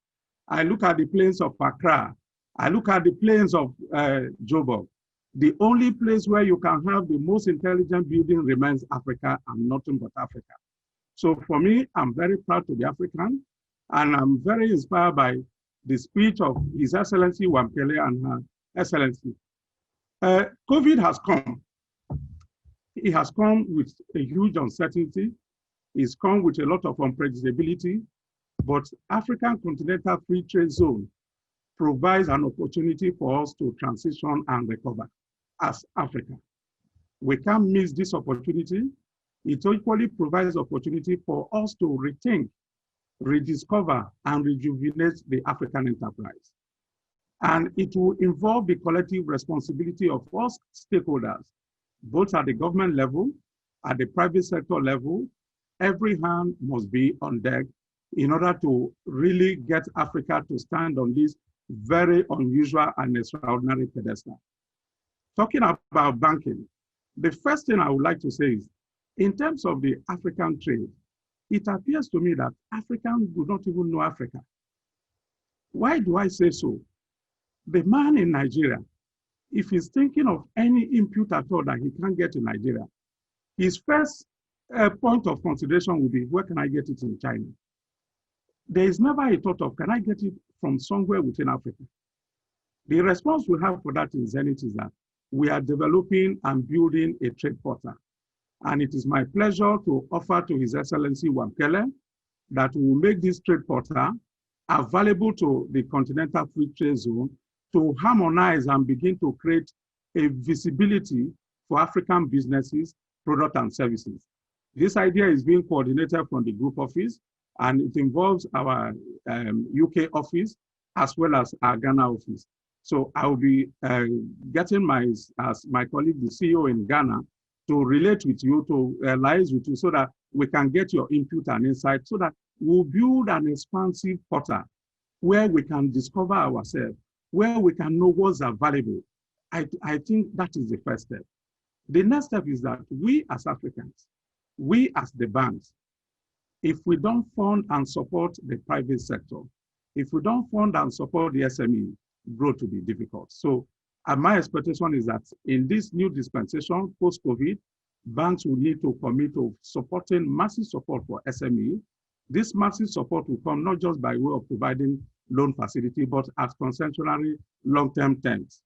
I look at the plains of Accra. I look at the plains of Joburg. The only place where you can have the most intelligent building remains Africa and nothing but Africa. So for me, I'm very proud to be African, and I'm very inspired by the speech of His Excellency Wamkele and Her Excellency. COVID has come. It has come with a huge uncertainty. It's come with a lot of unpredictability, but African Continental Free Trade Zone provides an opportunity for us to transition and recover as Africa. We can't miss this opportunity. It equally provides opportunity for us to rethink, rediscover, and rejuvenate the African enterprise. And it will involve the collective responsibility of all stakeholders, both at the government level, at the private sector level. Every hand must be on deck in order to really get Africa to stand on this very unusual and extraordinary pedestal. Talking about banking, the first thing I would like to say is, in terms of the African trade, it appears to me that Africans do not even know Africa. Why do I say so? The man in Nigeria, if he's thinking of any input at all that he can't get in Nigeria, his first point of consideration will be, where can I get it in China? There is never a thought of, can I get it from somewhere within Africa? The response we have for that in Zenith is that we are developing and building a trade portal. And it is my pleasure to offer to His Excellency Wamkele that we will make this trade portal available to the Continental Free Trade Zone to harmonize and begin to create a visibility for African businesses, products, and services. This idea is being coordinated from the group office, and it involves our UK office as well as our Ghana office. So I will be getting my colleague, the CEO in Ghana, to relate with you, to liaise with you, so that we can get your input and insight, so that we'll build an expansive portal where we can discover ourselves, where we can know what's available. I think that is the first step. The next step is that we as Africans, we as the banks, if we don't fund and support the private sector, if we don't fund and support the SME, growth will be difficult. So my expectation is that in this new dispensation, post-COVID, banks will need to commit to supporting massive support for SME. This massive support will come not just by way of providing loan facility, but at consensually long-term terms.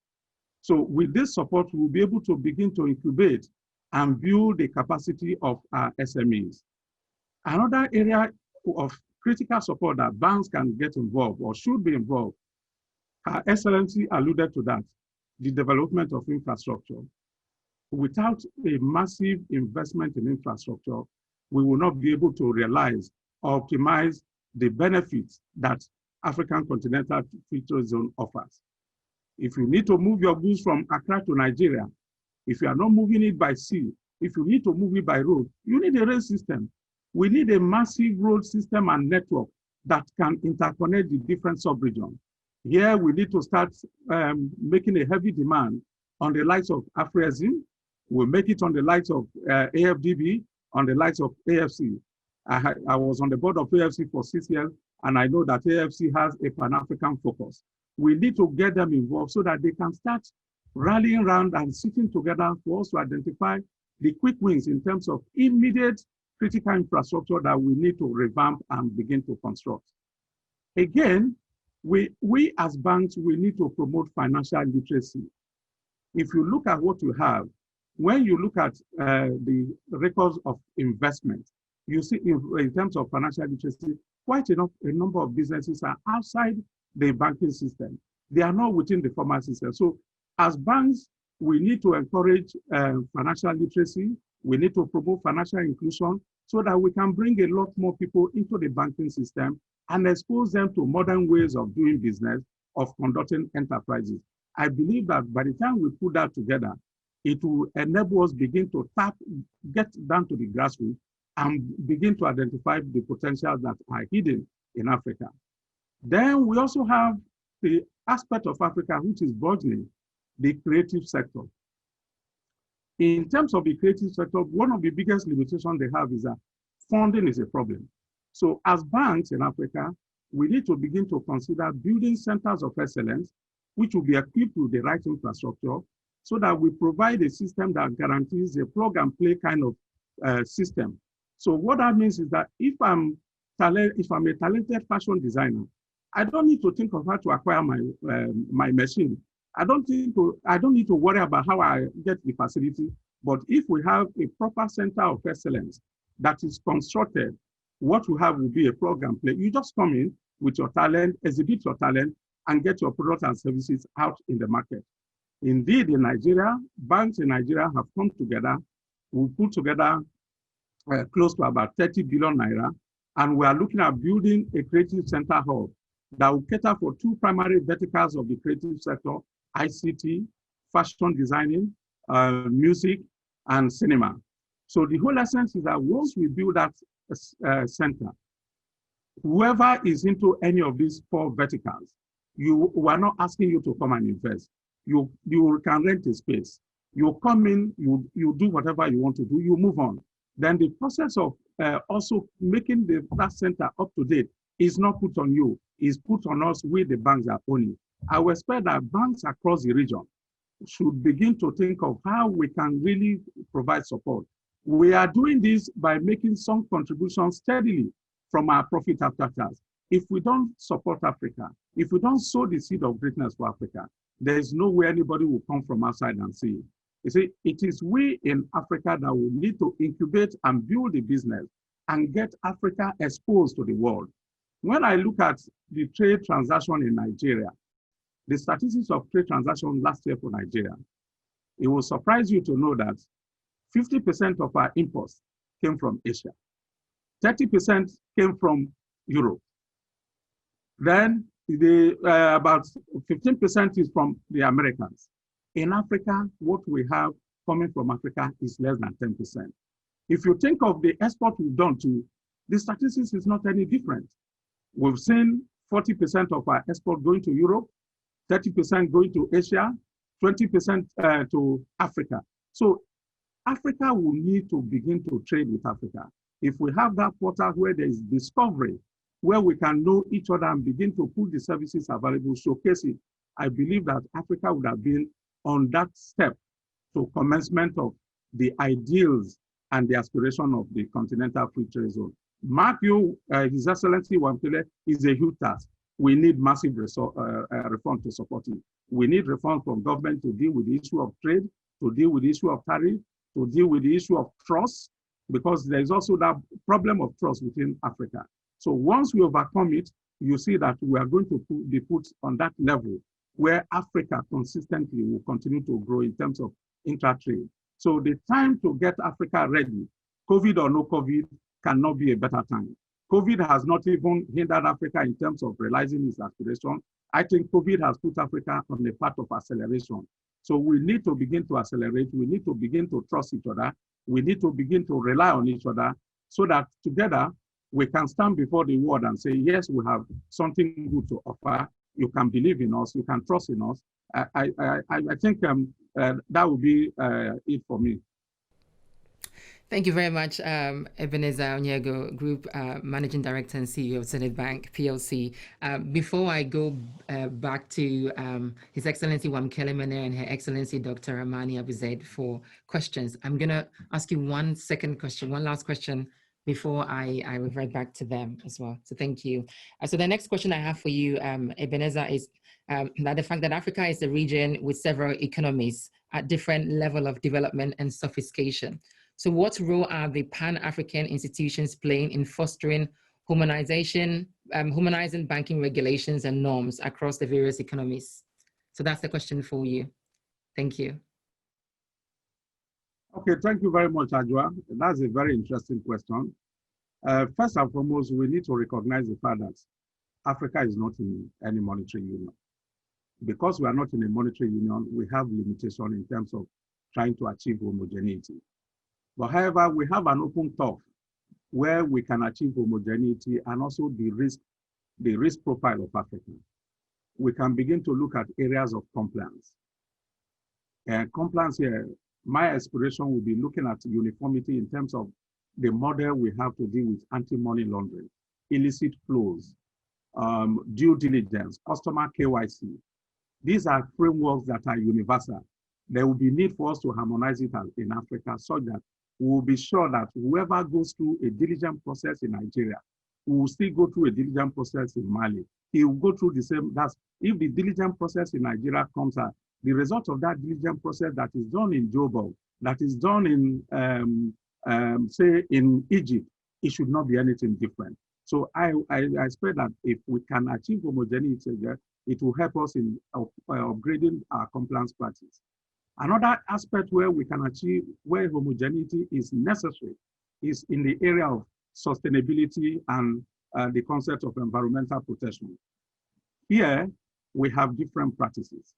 So with this support, we'll be able to begin to incubate and build the capacity of our SMEs. Another area of critical support that banks can get involved or should be involved, Her Excellency alluded to that, the development of infrastructure. Without a massive investment in infrastructure, we will not be able to realize or optimize the benefits that African Continental Free Trade Zone offers. If you need to move your goods from Accra to Nigeria, if you are not moving it by sea, if you need to move it by road, you need a rail system. We need a massive road system and network that can interconnect the different sub-regions. Here, we need to start making a heavy demand on the likes of AfCFTA. We'll make it on the likes of AFDB, on the likes of AFC. I was on the board of AFC for 6 years, and I know that AFC has a Pan-African focus. We need to get them involved so that they can start rallying around and sitting together for us to identify the quick wins in terms of immediate critical infrastructure that we need to revamp and begin to construct. Again, we as banks, we need to promote financial literacy. If you look at what you have, when you look at the records of investment, you see in terms of financial literacy, quite a number of businesses are outside the banking system. They are not within the formal system. So as banks, we need to encourage financial literacy. We need to promote financial inclusion so that we can bring a lot more people into the banking system and expose them to modern ways of doing business, of conducting enterprises. I believe that by the time we put that together, it will enable us begin to get down to the grassroots and begin to identify the potentials that are hidden in Africa. Then we also have the aspect of Africa which is burgeoning, the creative sector. In terms of the creative sector, one of the biggest limitations they have is that funding is a problem. So as banks in Africa, we need to begin to consider building centers of excellence, which will be equipped with the right infrastructure, so that we provide a system that guarantees a plug and play kind of system. So what that means is that if I'm a talented fashion designer, I don't need to think of how to acquire my machine. I don't need to worry about how I get the facility. But if we have a proper center of excellence that is constructed, what we have will be a plug and play. You just come in with your talent, exhibit your talent, and get your products and services out in the market. Indeed, in Nigeria, banks in Nigeria have come together. We put together close to about 30 billion naira, and we are looking at building a creative center hub that will cater for two primary verticals of the creative sector: ICT, fashion designing, music, and cinema. So the whole essence is that once we build that center, whoever is into any of these four verticals, we are not asking you to come and invest. You can rent a space. You come in, you do whatever you want to do, you move on. Then the process of also making that center up to date is not put on you, is put on us with the banks that own it. I would expect that banks across the region should begin to think of how we can really provide support. We are doing this by making some contributions steadily from our profit after tax. If we don't support Africa, if we don't sow the seed of greatness for Africa, there is no way anybody will come from outside and see it. You see, it is we in Africa that will need to incubate and build a business and get Africa exposed to the world. When I look at the trade transaction in Nigeria, the statistics of trade transaction last year for Nigeria, it will surprise you to know that 50% of our imports came from Asia. 30% came from Europe. Then about 15% is from the Americans. In Africa, what we have coming from Africa is less than 10%. If you think of the export we've done to, the statistics is not any different. We've seen 40% of our export going to Europe, 30% going to Asia, 20% to Africa. So Africa will need to begin to trade with Africa. If we have that portal where there is discovery, where we can know each other and begin to put the services available, showcase it, I believe that Africa would have been on that step to commencement of the ideals and the aspiration of the continental free trade zone. Mark you, His Excellency Wamkele is a huge task. We need massive reform to support it. We need reform from government to deal with the issue of trade, to deal with the issue of tariff, to deal with the issue of trust, because there is also that problem of trust within Africa. So once we overcome it, you see that we are going to be put on that level where Africa consistently will continue to grow in terms of intra-trade. So the time to get Africa ready, COVID or no COVID, cannot be a better time. COVID has not even hindered Africa in terms of realizing its aspiration. I think COVID has put Africa on a path of acceleration. So we need to begin to accelerate. We need to begin to trust each other. We need to begin to rely on each other so that together we can stand before the world and say, yes, we have something good to offer. You can believe in us. You can trust in us. I think that would be it for me. Thank you very much, Ebenezer Onyeagwu, Group Managing Director and CEO of Zenith Bank PLC. Before I go back to His Excellency Wamkele Mene and Her Excellency Dr Ramani Abou-Zeid for questions, I'm going to ask you one last question before I revert back to them as well. So thank you. So the next question I have for you, Ebenezer, is that the fact that Africa is a region with several economies at different level of development and sophistication. So what role are the Pan-African institutions playing in fostering humanization, humanizing banking regulations and norms across the various economies? So that's the question for you. Thank you. Okay, thank you very much, Adjoa. That's a very interesting question. First and foremost, we need to recognize the fact that Africa is not in any monetary union. Because we are not in a monetary union, we have limitation in terms of trying to achieve homogeneity. But however, we have an open turf where we can achieve homogeneity and also the risk profile of Africa. We can begin to look at areas of compliance. And compliance here, my aspiration will be looking at uniformity in terms of the model we have to deal with anti-money laundering, illicit flows, due diligence, customer KYC. These are frameworks that are universal. There will be need for us to harmonize it in Africa so that we will be sure that whoever goes through a diligent process in Nigeria will still go through a diligent process in Mali. He will go through the same, that's if the diligent process in Nigeria comes out, the result of that diligent process that is done in Joburg, that is done in, say, in Egypt, it should not be anything different. So I expect that if we can achieve homogeneity, it will help us in upgrading our compliance practice. Another aspect where we can achieve, where homogeneity is necessary, is in the area of sustainability and the concept of environmental protection. Here, we have different practices.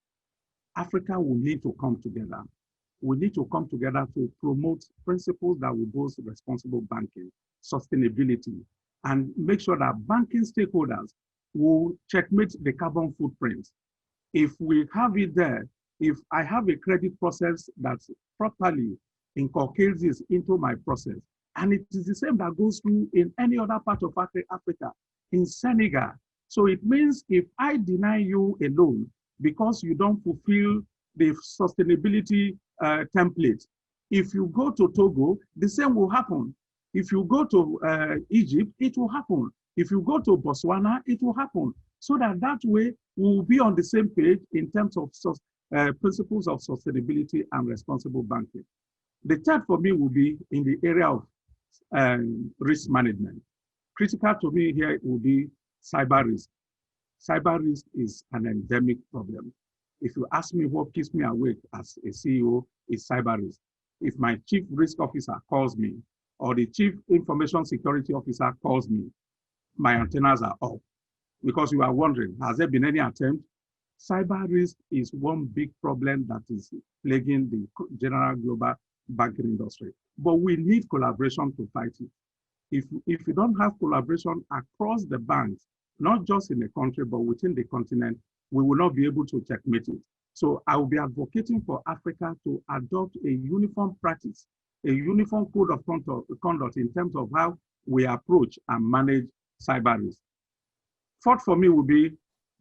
Africa will need to come together. We need to come together to promote principles that will boost responsible banking, sustainability, and make sure that banking stakeholders will checkmate the carbon footprint. If we have it there, if I have a credit process that properly inculcates this into my process, and it is the same that goes through in any other part of Africa, in Senegal. So it means if I deny you a loan because you don't fulfill the sustainability template, if you go to Togo, the same will happen. If you go to Egypt, it will happen. If you go to Botswana, it will happen. So that way we will be on the same page in terms of principles of sustainability and responsible banking. The third for me will be in the area of risk management. Critical to me here will be cyber risk. Cyber risk is an endemic problem. If you ask me what keeps me awake as a CEO, is cyber risk. If my chief risk officer calls me, or the chief information security officer calls me, my antennas are up. Because you are wondering, has there been any attempt? Cyber risk is one big problem that is plaguing the general global banking industry. But we need collaboration to fight it. If you don't have collaboration across the banks, not just in the country, but within the continent, we will not be able to checkmate it. So I will be advocating for Africa to adopt a uniform practice, a uniform code of conduct in terms of how we approach and manage cyber risk. Fourth for me will be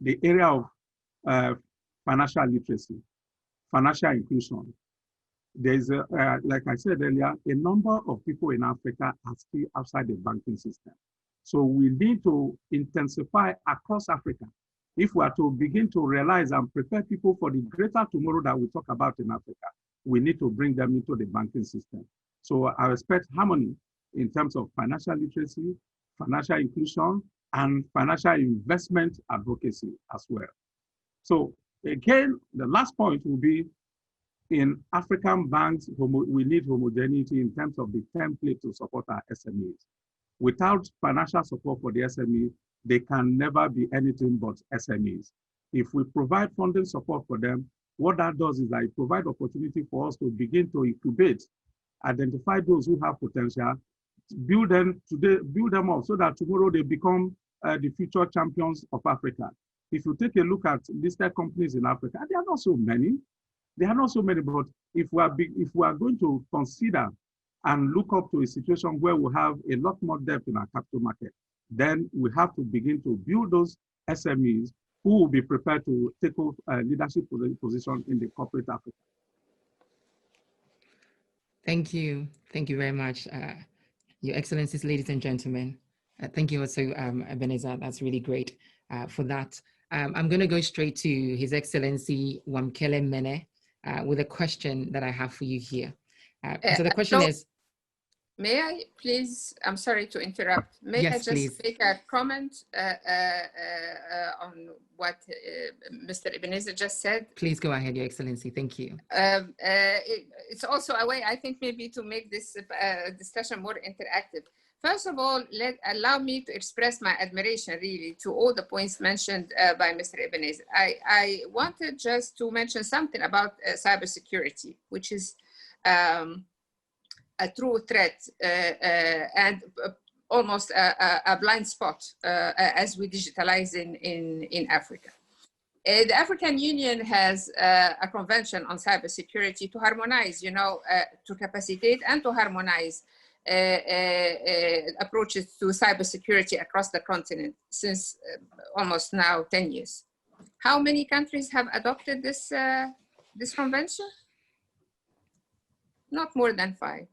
the area of financial literacy, financial inclusion. There's, like I said earlier, a number of people in Africa are still outside the banking system. So we need to intensify across Africa if we are to begin to realize and prepare people for the greater tomorrow that we talk about in Africa. We need to bring them into the banking system. So I expect harmony in terms of financial literacy, financial inclusion, and financial investment advocacy as well. So again, the last point will be in African banks, we need homogeneity in terms of the template to support our SMEs. Without financial support for the SMEs, they can never be anything but SMEs. If we provide funding support for them, what that does is that it provides opportunity for us to begin to incubate, identify those who have potential, build them today, build them up so that tomorrow they become the future champions of Africa. If you take a look at listed companies in Africa, there are not so many. There are not so many, but if we are going to consider and look up to a situation where we have a lot more depth in our capital market, then we have to begin to build those SMEs who will be prepared to take up leadership position in the corporate Africa. Thank you. Thank you very much, Your Excellencies, ladies and gentlemen. Thank you also, Ebenezer. That's really great for that I'm going to go straight to His Excellency Wamkele Mene with a question that I have for you here. So the question is, may I please, I'm sorry to interrupt. May I just make a comment on what Mr. Ebenezer just said? Please go ahead, Your Excellency. Thank you. It's also a way, I think, maybe to make this discussion more interactive. First of all, allow me to express my admiration, really, to all the points mentioned by Mr. Ebenezer. I wanted just to mention something about cybersecurity, which is a true threat and almost a blind spot as we digitalize in Africa. The African Union has a convention on cybersecurity to harmonize, to capacitate and to harmonize approaches to cybersecurity across the continent since almost now 10 years. How many countries have adopted this convention? Not more than 5.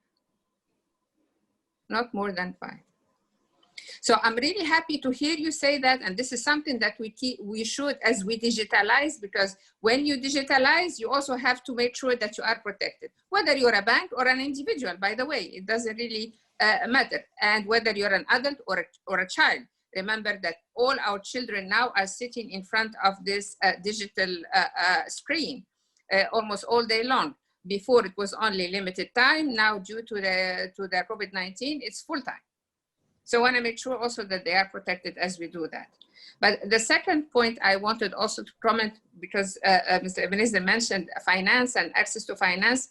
Not more than 5. So I'm really happy to hear you say that, and this is something that we should, as we digitalize, because when you digitalize, you also have to make sure that you are protected, whether you're a bank or an individual, by the way, it doesn't really matter, and whether you're an adult or a child. Remember that all our children now are sitting in front of this digital screen almost all day long. Before it was only limited time, now due to the COVID-19, it's full time. So I want to make sure also that they are protected as we do that. But the second point I wanted also to comment, because Mr. Ebenezer mentioned finance and access to finance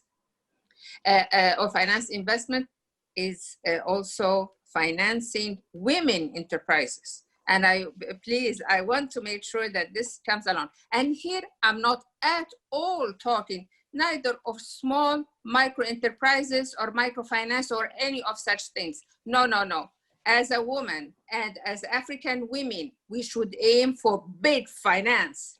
or finance investment is also financing women enterprises. And I want to make sure that this comes along. And here I'm not at all talking neither of small micro enterprises or microfinance or any of such things. No, no, no. As a woman and as African women, we should aim for big finance.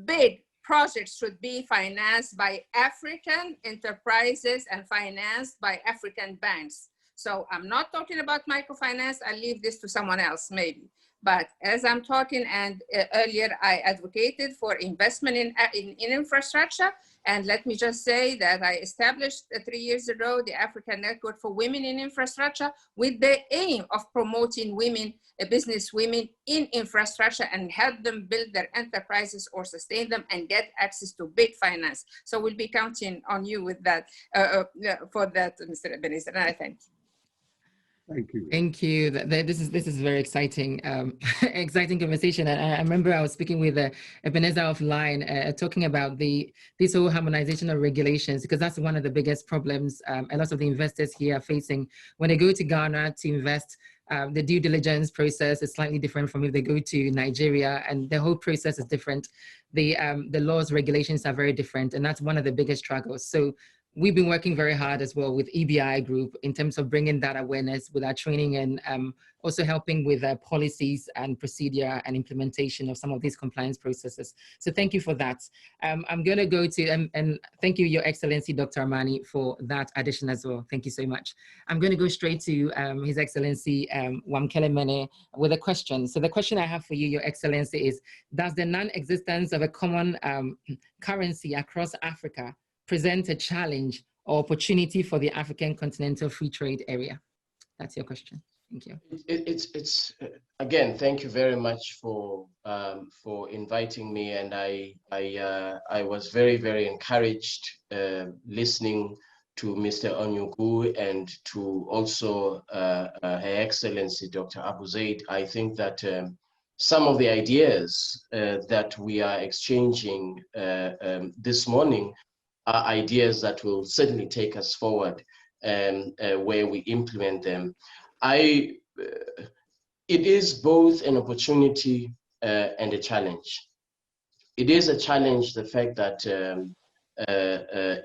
Big projects should be financed by African enterprises and financed by African banks. So I'm not talking about microfinance. I'll leave this to someone else maybe. But as I'm talking, and earlier I advocated for investment in infrastructure. And let me just say that I established 3 years ago the African Network for Women in Infrastructure with the aim of promoting women, business women in infrastructure and help them build their enterprises or sustain them and get access to big finance. So we'll be counting on you with that, for that, Mr. Ebenezer, and I thank you. Thank you. Thank you. This is very exciting, exciting conversation. And I remember I was speaking with Ebenezer offline, talking about this whole harmonization of regulations, because that's one of the biggest problems a lot of the investors here are facing when they go to Ghana to invest. The due diligence process is slightly different from if they go to Nigeria, and the whole process is different. The laws, regulations are very different, and that's one of the biggest struggles. So we've been working very hard as well with EBII Group in terms of bringing that awareness with our training and also helping with policies and procedure and implementation of some of these compliance processes. So thank you for that. I'm going to go to, and thank you, Your Excellency, Dr. Ramani, for that addition as well. Thank you so much. I'm going to go straight to His Excellency Wamkele Mene with a question. So the question I have for you, Your Excellency, is, does the non-existence of a common currency across Africa present a challenge or opportunity for the African Continental Free Trade Area? That's your question. Thank you. It's again, thank you very much for inviting me, and I was very, very encouraged listening to Mr. Onyeagwu and to also Her Excellency Dr. Abou-Zeid. I think that some of the ideas that we are exchanging this morning are ideas that will certainly take us forward where we implement them. It is both an opportunity and a challenge. It is a challenge, the fact that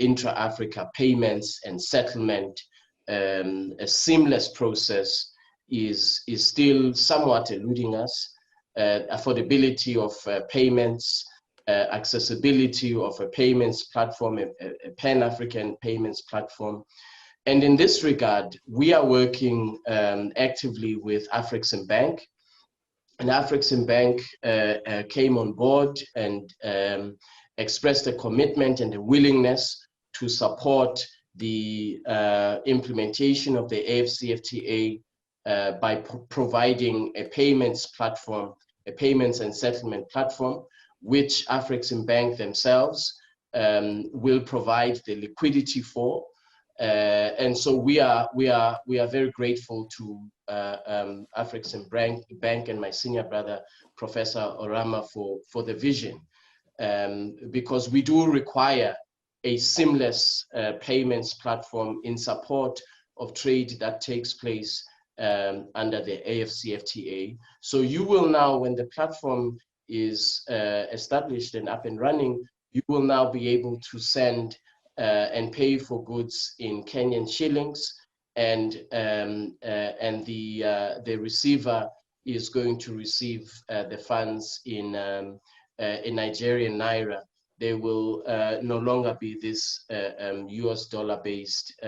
intra-Africa payments and settlement, a seamless process is still somewhat eluding us. Affordability of payments, accessibility of a payments platform, a Pan-African payments platform. And in this regard, we are working actively with Afrexim Bank and AfCFTA came on board and expressed a commitment and a willingness to support the implementation of the AfCFTA by providing a payments platform, a payments and settlement platform, which AfCFTA themselves will provide the liquidity for. And so we are very grateful to AfCFTA and my senior brother, Professor Orama, for the vision, because we do require a seamless payments platform in support of trade that takes place under the AfCFTA. So you will now, when the platform is established and up and running, you will now be able to send and pay for goods in Kenyan shillings, and the receiver is going to receive the funds in Nigerian naira. There will no longer be this US dollar-based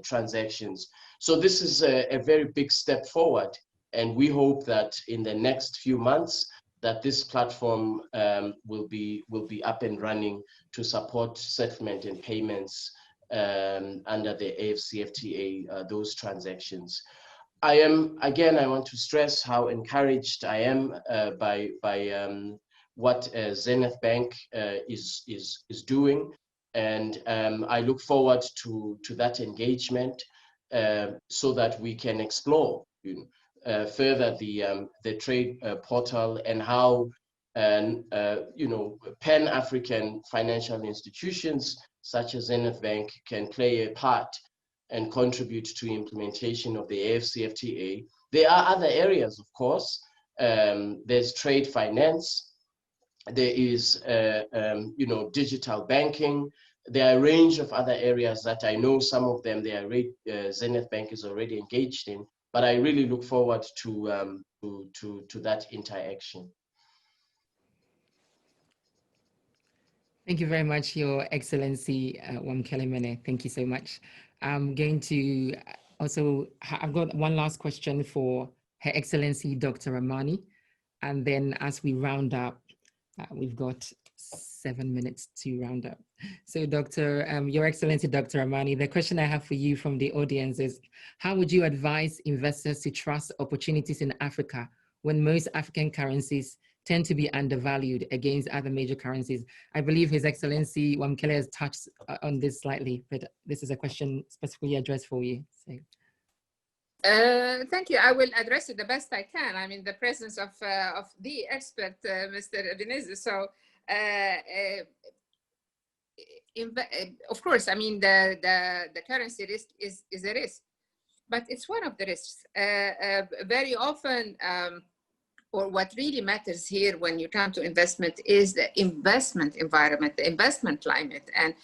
transactions. So this is a very big step forward, and we hope that in the next few months that this platform will be up and running to support settlement and payments under the AfCFTA, those transactions. I want to stress how encouraged I am by what Zenith Bank is doing, and I look forward to that engagement so that we can explore further the trade portal and how Pan-African financial institutions such as Zenith Bank can play a part and contribute to implementation of the AfCFTA. There are other areas, of course. There's trade finance. There is digital banking. There are a range of other areas that I know some of them Zenith Bank is already engaged in. But I really look forward to that interaction. Thank you very much, Your Excellency Wamkele Mene. Thank you so much. I'm going to I've got one last question for Her Excellency Dr. Ramani. And then as we round up, we've got 7 minutes to round up. So Your Excellency Dr. Ramani, the question I have for you from the audience is, how would you advise investors to trust opportunities in Africa when most African currencies tend to be undervalued against other major currencies? I believe His Excellency Wamkele has touched on this slightly, but this is a question specifically addressed for you. So. Thank you. I will address it the best I can. I'm in the presence of the expert, Mr. Ebenezer. So, of course, I mean, the currency risk is a risk, but it's one of the risks. Very often, or what really matters here when you come to investment is the investment environment, the investment climate, and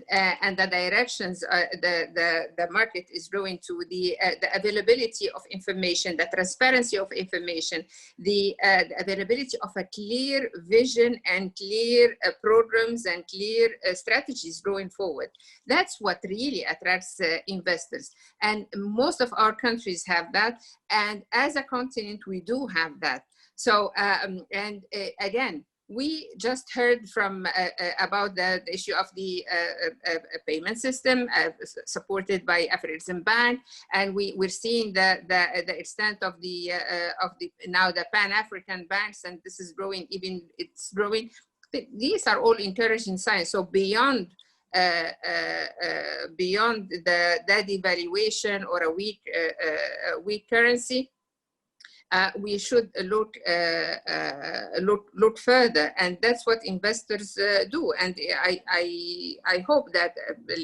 the directions the market is going to, the availability of information, the transparency of information, the availability of a clear vision and clear programs and clear strategies going forward. That's what really attracts investors. And most of our countries have that. And as a continent, we do have that. So, again, we just heard from about the issue of the payment system supported by AfCFTA Bank, and we're seeing the extent of the now the Pan-African banks, and this is growing. Even it's growing. These are all encouraging signs. So beyond the devaluation or a weak currency, we should look further, and that's what investors do. And I hope that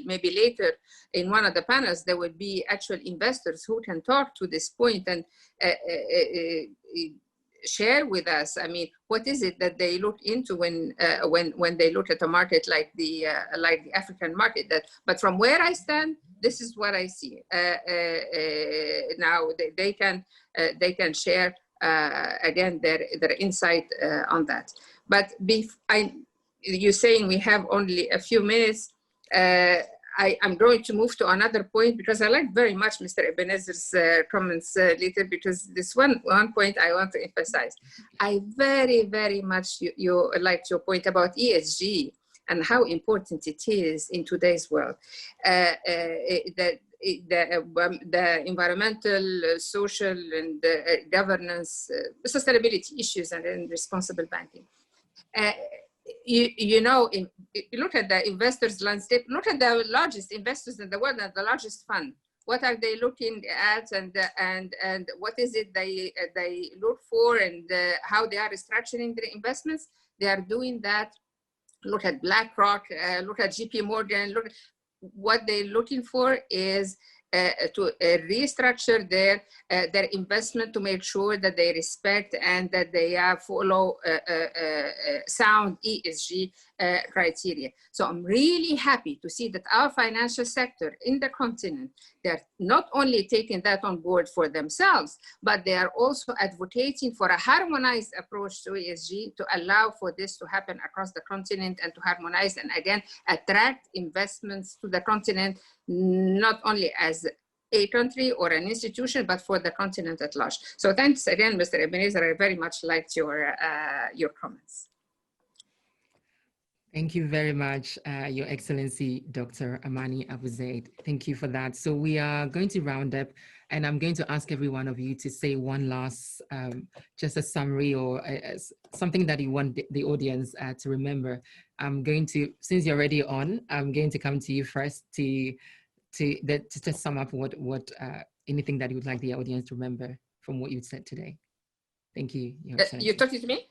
maybe later in one of the panels there will be actual investors who can talk to this point and share with us. I mean, what is it that they look into when they look at a market like the African market? But from where I stand, this is what I see. Now they can share again their insight on that. But you're saying we have only a few minutes. I'm going to move to another point because I like very much Mr. Ebenezer's comments later, because this one point I want to emphasize. I very much you liked your point about ESG and how important it is in today's world. The environmental, social, and governance, sustainability issues, and then responsible banking. You know, you look at the investors landscape, look at the largest investors in the world and the largest fund. What are they looking at, and what is it they look for, and how they are structuring their investments? They are doing that. Look at BlackRock, look at JP Morgan, look, what they're looking for is to restructure their investment to make sure that they respect and that they follow sound ESG criteria. So I'm really happy to see that our financial sector in the continent, they're not only taking that on board for themselves, but they are also advocating for a harmonized approach to ESG to allow for this to happen across the continent and to harmonize and again attract investments to the continent, not only as a country or an institution, but for the continent at large. So thanks again, Mr. Ebenezer. I very much liked your comments. Thank you very much, Your Excellency, Dr. Amani Abou-Zeid. Thank you for that. So we are going to round up, and I'm going to ask every one of you to say one last, just a summary or something that you want the audience to remember. I'm going to, since you're already on, I'm going to come to you first to just sum up what anything that you would like the audience to remember from what you said today. Thank you, Your Excellency. You're talking to me?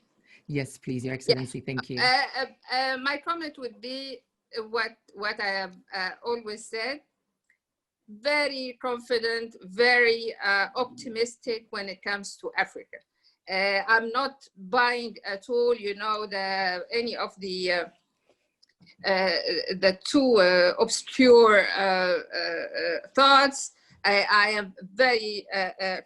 Yes, please, Your Excellency. Yeah. Thank you. My comment would be what I have always said. Very confident, very optimistic when it comes to Africa. I'm not buying at all, you know, any of the too obscure thoughts. I am very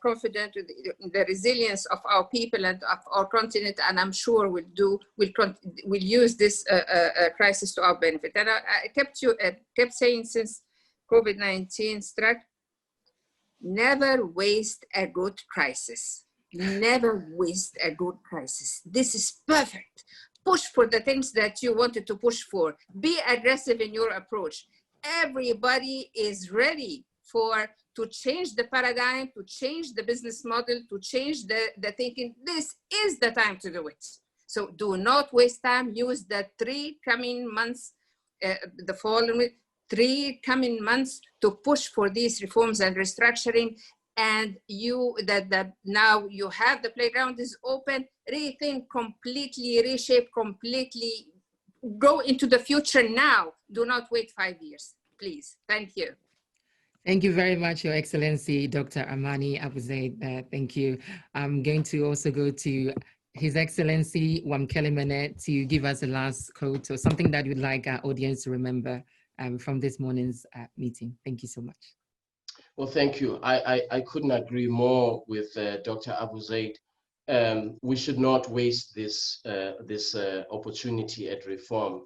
confident in the resilience of our people and of our continent, and I'm sure we'll use this crisis to our benefit. And I kept saying since COVID-19 struck, never waste a good crisis. Never waste a good crisis. This is perfect. Push for the things that you wanted to push for. Be aggressive in your approach. Everybody is ready to change the paradigm, to change the business model, to change the thinking. This is the time to do it. So do not waste time. Use the 3 coming months, the following 3 coming months to push for these reforms and restructuring. And now you have the playground is open, rethink completely, reshape completely, go into the future now. Do not wait 5 years, please. Thank you. Thank you very much, Your Excellency, Dr. Amani Abou-Zeid. Thank you. I'm going to also go to His Excellency Wamkele Mene to give us a last quote or something that you'd like our audience to remember from this morning's meeting. Thank you so much. Well, thank you. I couldn't agree more with Dr. Abou-Zeid. We should not waste this opportunity at reform.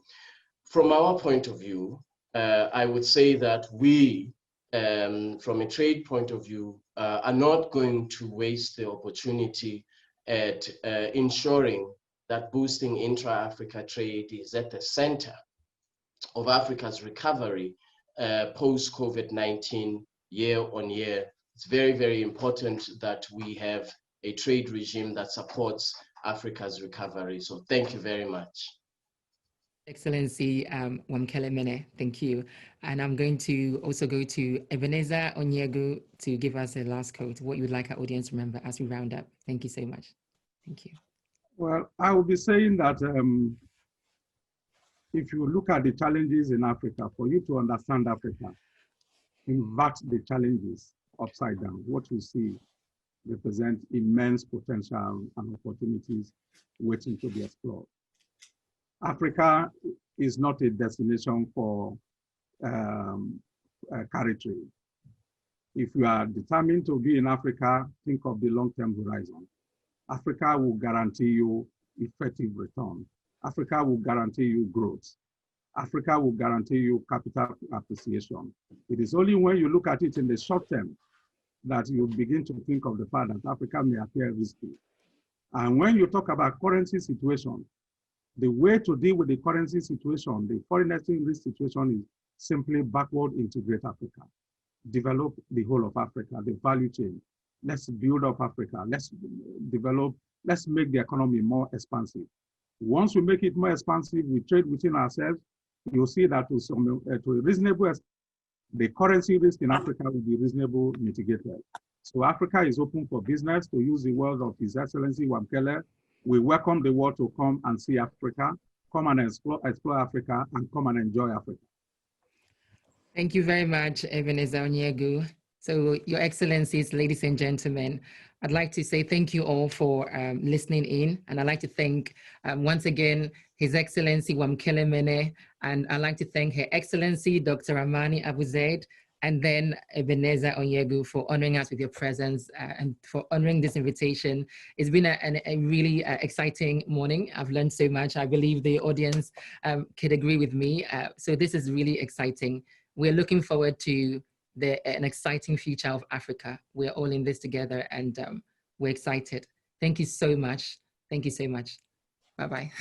From our point of view, I would say that we, from a trade point of view, are not going to waste the opportunity at ensuring that boosting intra-Africa trade is at the center of Africa's recovery post-COVID-19 year on year. It's very, very important that we have a trade regime that supports Africa's recovery. So thank you very much. Excellency Wamkele Mene, thank you. And I'm going to also go to Ebenezer Onyeagwu to give us a last quote, what you would like our audience to remember as we round up. Thank you so much. Thank you. Well, I will be saying that if you look at the challenges in Africa, for you to understand Africa, invert the challenges upside down. What you see represent immense potential and opportunities waiting to be explored. Africa is not a destination for carry trade. If you are determined to be in Africa, think of the long-term horizon. Africa will guarantee you effective return. Africa will guarantee you growth. Africa will guarantee you capital appreciation. It is only when you look at it in the short term that you begin to think of the fact that Africa may appear risky. And when you talk about currency situation, the way to deal with the currency situation, the foreign exchange risk situation, is simply backward integrate Africa. Develop the whole of Africa, the value chain. Let's build up Africa. Let's develop, let's make the economy more expansive. Once we make it more expansive, we trade within ourselves, you'll see that to a reasonable extent, the currency risk in Africa will be reasonably mitigated. So Africa is open for business, to use the words of His Excellency Wamkele. We welcome the world to come and see Africa, come and explore Africa, and come and enjoy Africa. Thank you very much, Ebenezer Onyeagwu. So, Your Excellencies, ladies and gentlemen, I'd like to say thank you all for listening in. And I'd like to thank, once again, His Excellency Wamkele Mene, and I'd like to thank Her Excellency Dr. Ramani Abou-Zeid, and then Ebenezer Onyeagwu for honoring us with your presence and for honoring this invitation. It's been a really exciting morning. I've learned so much. I believe the audience could agree with me. So this is really exciting. We're looking forward to an exciting future of Africa. We're all in this together, and we're excited. Thank you so much. Thank you so much. Bye-bye.